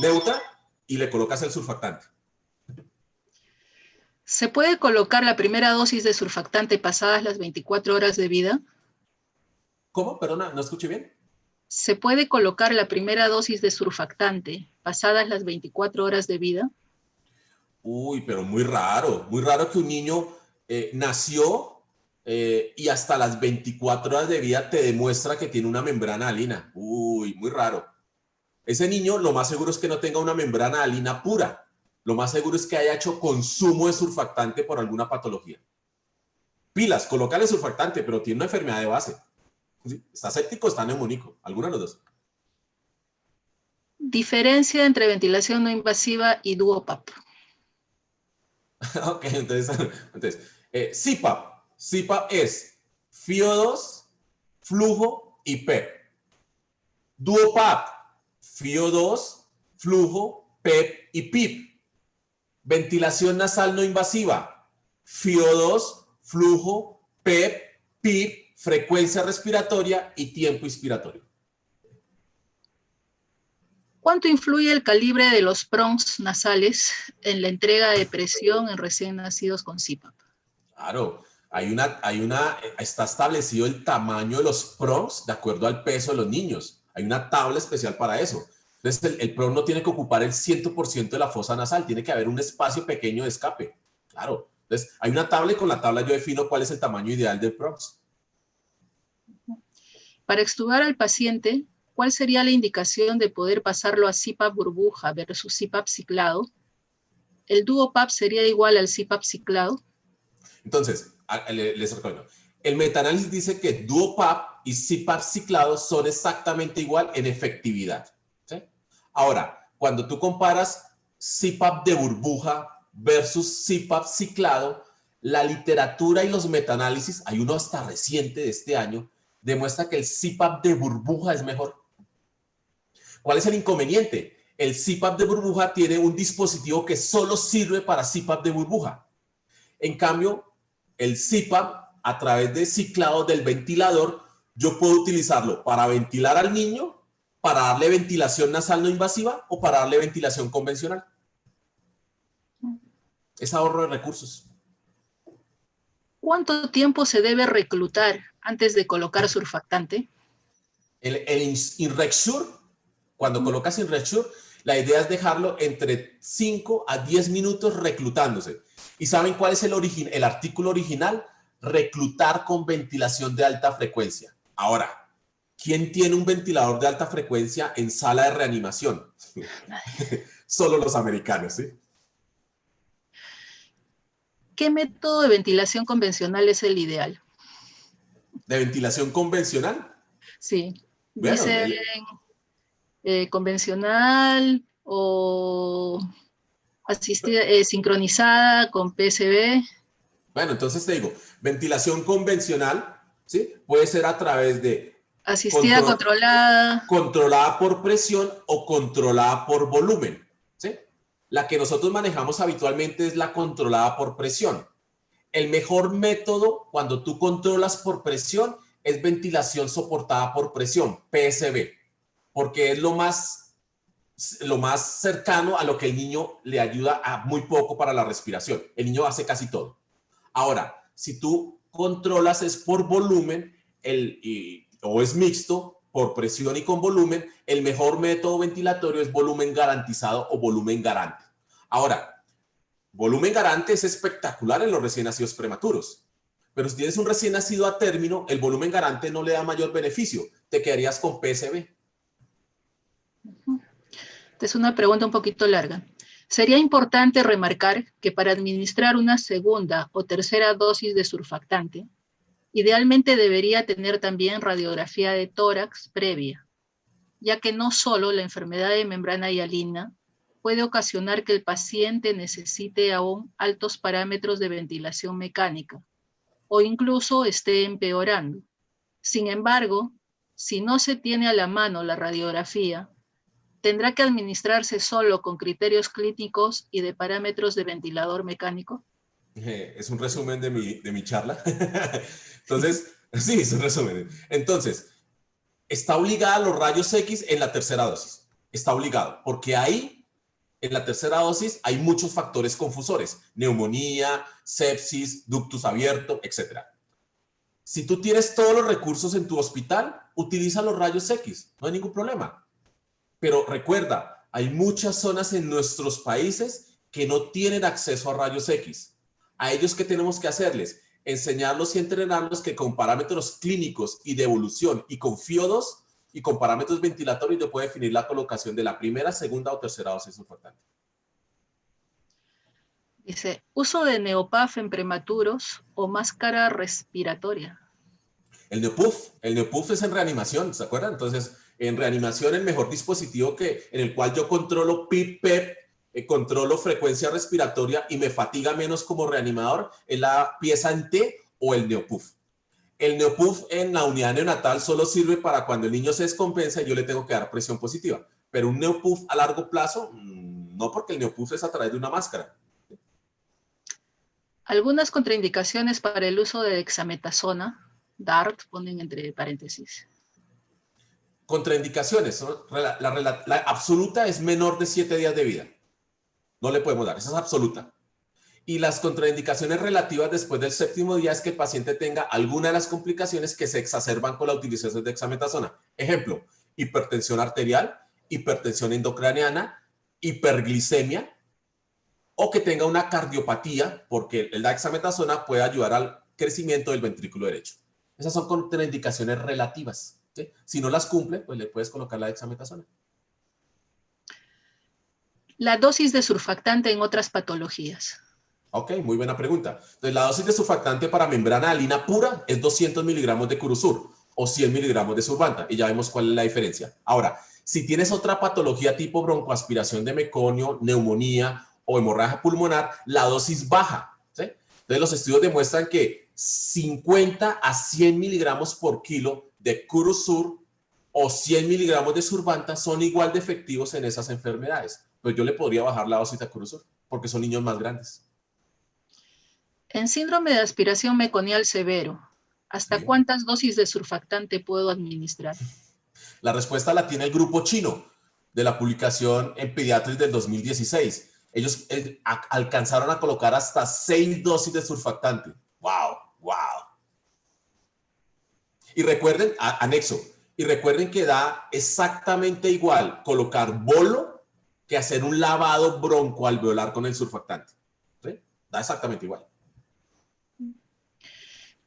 neutra y le colocas el surfactante. ¿Se puede colocar la primera dosis de surfactante pasadas las 24 horas de vida? ¿Cómo? Perdona, no escuché bien. ¿Se puede colocar la primera dosis de surfactante pasadas las 24 horas de vida? Uy, pero muy raro que un niño nació y hasta las 24 horas de vida te demuestra que tiene una membrana alina. Uy, muy raro. Ese niño lo más seguro es que no tenga una membrana alina pura. Lo más seguro es que haya hecho consumo de surfactante por alguna patología. Pilas, colócale surfactante, pero tiene una enfermedad de base. ¿Está séptico o está neumónico? Alguno de los dos. Diferencia entre ventilación no invasiva y DuoPap. Ok, entonces CPAP. CPAP es FIO2, flujo y PEP. DuoPap, FIO2, flujo, PEP y PIP. Ventilación nasal no invasiva, FIO2, flujo, PEP, PIP, frecuencia respiratoria y tiempo inspiratorio. ¿Cuánto influye el calibre de los PRONs nasales en la entrega de presión en recién nacidos con CPAP? Claro, está establecido el tamaño de los PRONs de acuerdo al peso de los niños. Hay una tabla especial para eso. Entonces, el PRON no tiene que ocupar el 100% de la fosa nasal, tiene que haber un espacio pequeño de escape. Claro. Entonces, hay una tabla y con la tabla yo defino cuál es el tamaño ideal del PRONs. Para extubar al paciente, ¿cuál sería la indicación de poder pasarlo a CPAP burbuja versus CPAP ciclado? ¿El DuoPap sería igual al CPAP ciclado? Entonces, les recomiendo. El metaanálisis dice que DuoPap y CPAP ciclado son exactamente igual en efectividad. ¿Sí? Ahora, cuando tú comparas CPAP de burbuja versus CPAP ciclado, la literatura y los metaanálisis, hay uno hasta reciente de este año, demuestra que el CPAP de burbuja es mejor. ¿Cuál es el inconveniente? El CPAP de burbuja tiene un dispositivo que solo sirve para CPAP de burbuja. En cambio, el CPAP, a través de ciclado del ventilador, yo puedo utilizarlo para ventilar al niño, para darle ventilación nasal no invasiva o para darle ventilación convencional. Es ahorro de recursos. ¿Cuánto tiempo se debe reclutar antes de colocar surfactante? El Inrexure, cuando colocas Inrexure, la idea es dejarlo entre 5 a 10 minutos reclutándose. ¿Y saben cuál es el artículo original? Reclutar con ventilación de alta frecuencia. Ahora, ¿quién tiene un ventilador de alta frecuencia en sala de reanimación? Solo los americanos, ¿sí? ¿Qué método de ventilación convencional es el ideal? ¿De ventilación convencional? Sí, Bueno, dicen convencional o asistida, sincronizada con PSB. bueno, entonces te digo, ventilación convencional, ¿sí? Puede ser a través de Asistida controlada. controlada por presión o controlada por volumen, ¿sí? La que nosotros manejamos habitualmente es la controlada por presión. El mejor método cuando tú controlas por presión es ventilación soportada por presión, PSB, porque es lo más cercano a lo que el niño le ayuda a muy poco para la respiración. El niño hace casi todo. Ahora, si tú controlas es por volumen o es mixto, por presión y con volumen, el mejor método ventilatorio es volumen garantizado o volumen garante. Ahora, volumen garante es espectacular en los recién nacidos prematuros, pero si tienes un recién nacido a término, el volumen garante no le da mayor beneficio. Te quedarías con PSB. Esta es una pregunta un poquito larga. Sería importante remarcar que para administrar una segunda o tercera dosis de surfactante, idealmente debería tener también radiografía de tórax previa, ya que no solo la enfermedad de membrana hialina puede ocasionar que el paciente necesite aún altos parámetros de ventilación mecánica o incluso esté empeorando. Sin embargo, si no se tiene a la mano la radiografía, ¿tendrá que administrarse solo con criterios clínicos y de parámetros de ventilador mecánico? Es un resumen de mi charla. Entonces, sí, es un resumen. Entonces, está obligada a los rayos X en la tercera dosis. Está obligado, porque ahí, en la tercera dosis, hay muchos factores confusores. Neumonía, sepsis, ductus abierto, etc. Si tú tienes todos los recursos en tu hospital, utiliza los rayos X. No hay ningún problema. Pero recuerda, hay muchas zonas en nuestros países que no tienen acceso a rayos X. A ellos, ¿qué tenemos que hacerles? Enseñarlos y entrenarlos que con parámetros clínicos y de evolución y con FIO2 y con parámetros ventilatorios yo puedo definir la colocación de la primera, segunda o tercera dosis surfactante. Dice, uso de Neopaf en prematuros o máscara respiratoria. El Neopuf es en reanimación, ¿se acuerdan? Entonces, en reanimación el mejor dispositivo en el cual yo controlo PIP, PEP, controlo frecuencia respiratoria y me fatiga menos como reanimador es la pieza en T o el Neopuf. El Neopuf en la unidad neonatal solo sirve para cuando el niño se descompensa y yo le tengo que dar presión positiva. Pero un Neopuf a largo plazo, no, porque el Neopuf es a través de una máscara. Algunas contraindicaciones para el uso de dexametasona, DART, ponen entre paréntesis. Contraindicaciones, ¿no? La absoluta es menor de 7 días de vida. No le podemos dar, esa es absoluta. Y las contraindicaciones relativas después del séptimo día es que el paciente tenga alguna de las complicaciones que se exacerban con la utilización de dexametasona. Ejemplo, hipertensión arterial, hipertensión endocraniana, hiperglicemia, o que tenga una cardiopatía, porque el dexametasona puede ayudar al crecimiento del ventrículo derecho. Esas son contraindicaciones relativas, ¿sí? Si no las cumple, pues le puedes colocar la dexametasona. La dosis de surfactante en otras patologías. Ok, muy buena pregunta. Entonces, la dosis de surfactante para membrana hialina pura es 200 miligramos de Curusur o 100 miligramos de Survanta, y ya vemos cuál es la diferencia. Ahora, si tienes otra patología tipo broncoaspiración de meconio, neumonía o hemorragia pulmonar, la dosis baja, ¿sí? Entonces, los estudios demuestran que 50 a 100 miligramos por kilo de Curusur o 100 miligramos de Survanta son igual de efectivos en esas enfermedades. Pues yo le podría bajar la dosis de Curusur porque son niños más grandes. En síndrome de aspiración meconial severo, ¿hasta cuántas dosis de surfactante puedo administrar? La respuesta la tiene el grupo chino de la publicación en Pediatrics del 2016. Ellos alcanzaron a colocar hasta 6 dosis de surfactante. ¡Wow! ¡Wow! Y recuerden, anexo, y recuerden que da exactamente igual colocar bolo que hacer un lavado broncoalveolar con el surfactante. ¿Sí? Da exactamente igual.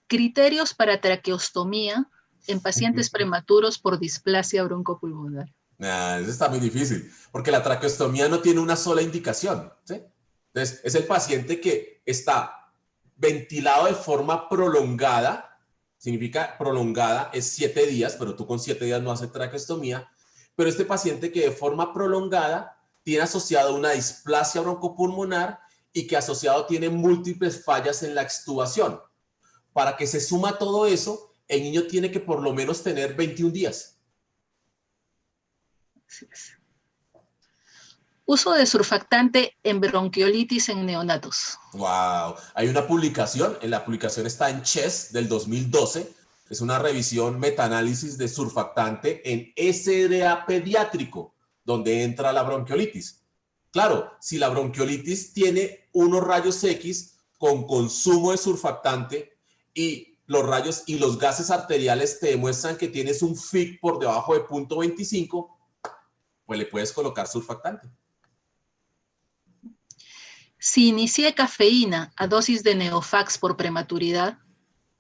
Criterios para traqueostomía en pacientes prematuros por displasia broncopulmonar. Eso está muy difícil, porque la traqueostomía no tiene una sola indicación, ¿sí? Entonces, es el paciente que está ventilado de forma prolongada, significa prolongada es 7 días, pero tú con 7 días no haces traqueostomía, pero este paciente que de forma prolongada tiene asociado una displasia broncopulmonar y que asociado tiene múltiples fallas en la extubación. Para que se suma todo eso, el niño tiene que por lo menos tener 21 días. Uso de surfactante en bronquiolitis en neonatos. Wow. Hay una publicación, la publicación está en Chess del 2012. Es una revisión metaanálisis de surfactante en SDA pediátrico, donde entra la bronquiolitis. Claro, si la bronquiolitis tiene unos rayos X con consumo de surfactante y los rayos y los gases arteriales te demuestran que tienes un FIC por debajo de 0.25, pues le puedes colocar surfactante. Si inicié cafeína a dosis de Neofax por prematuridad,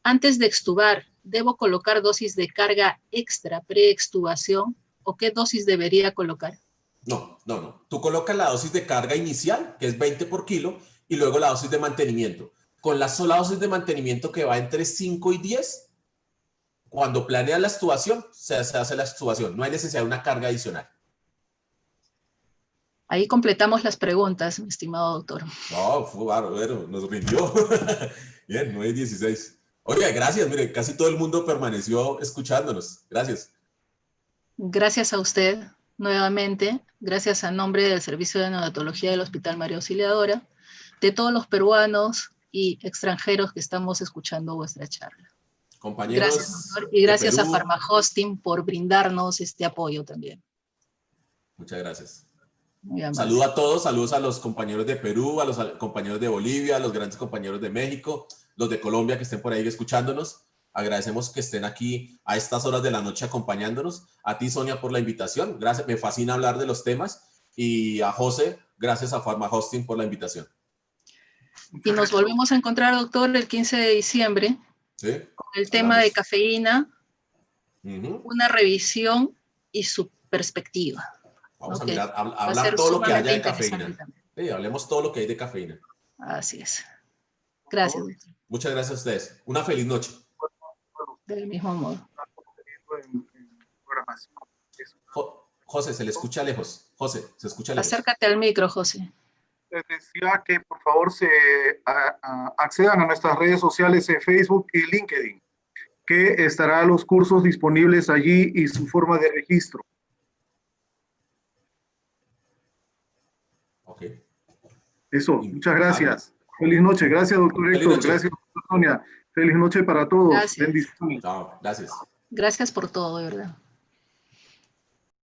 antes de extubar, ¿debo colocar dosis de carga extra pre-extubación o qué dosis debería colocar? No. Tú colocas la dosis de carga inicial, que es 20 por kilo, y luego la dosis de mantenimiento. Con la sola dosis de mantenimiento que va entre 5 y 10, cuando planeas la extubación, se hace la extubación. No hay necesidad de una carga adicional. Ahí completamos las preguntas, mi estimado doctor. No, fue bárbaro, nos rindió. Bien, 9:16. Oiga, gracias, mire, casi todo el mundo permaneció escuchándonos. Gracias. Gracias a usted, nuevamente, gracias a nombre del Servicio de Neonatología del Hospital María Auxiliadora, de todos los peruanos y extranjeros que estamos escuchando vuestra charla. Compañeros. Gracias, doctor, y gracias a PharmaHosting por brindarnos este apoyo también. Muchas gracias. Saludos a todos, saludos a los compañeros de Perú, a los compañeros de Bolivia, a los grandes compañeros de México, los de Colombia que estén por ahí escuchándonos. Agradecemos que estén aquí a estas horas de la noche acompañándonos. A ti, Sonia, por la invitación. Gracias, me fascina hablar de los temas. Y a José, gracias a PharmaHosting por la invitación. Y nos volvemos a encontrar, doctor, el 15 de diciembre, ¿sí? Con el tema de cafeína, una revisión y su perspectiva. Vamos a mirar, a hablar todo lo que haya de cafeína. Sí, hablemos todo lo que hay de cafeína. Así es. Gracias. Muchas gracias a ustedes. Una feliz noche. Del mismo modo. José, se le escucha lejos. José, se escucha lejos. Acércate al micro, José. Les decía que por favor accedan a nuestras redes sociales en Facebook y LinkedIn, que estarán los cursos disponibles allí y su forma de registro. Ok. Eso, muchas gracias. Feliz noche. Gracias, doctor Héctor. Gracias, doctora Sonia. Feliz noche para todos. Gracias. Bendiciones. Chao, gracias. Gracias por todo, de verdad.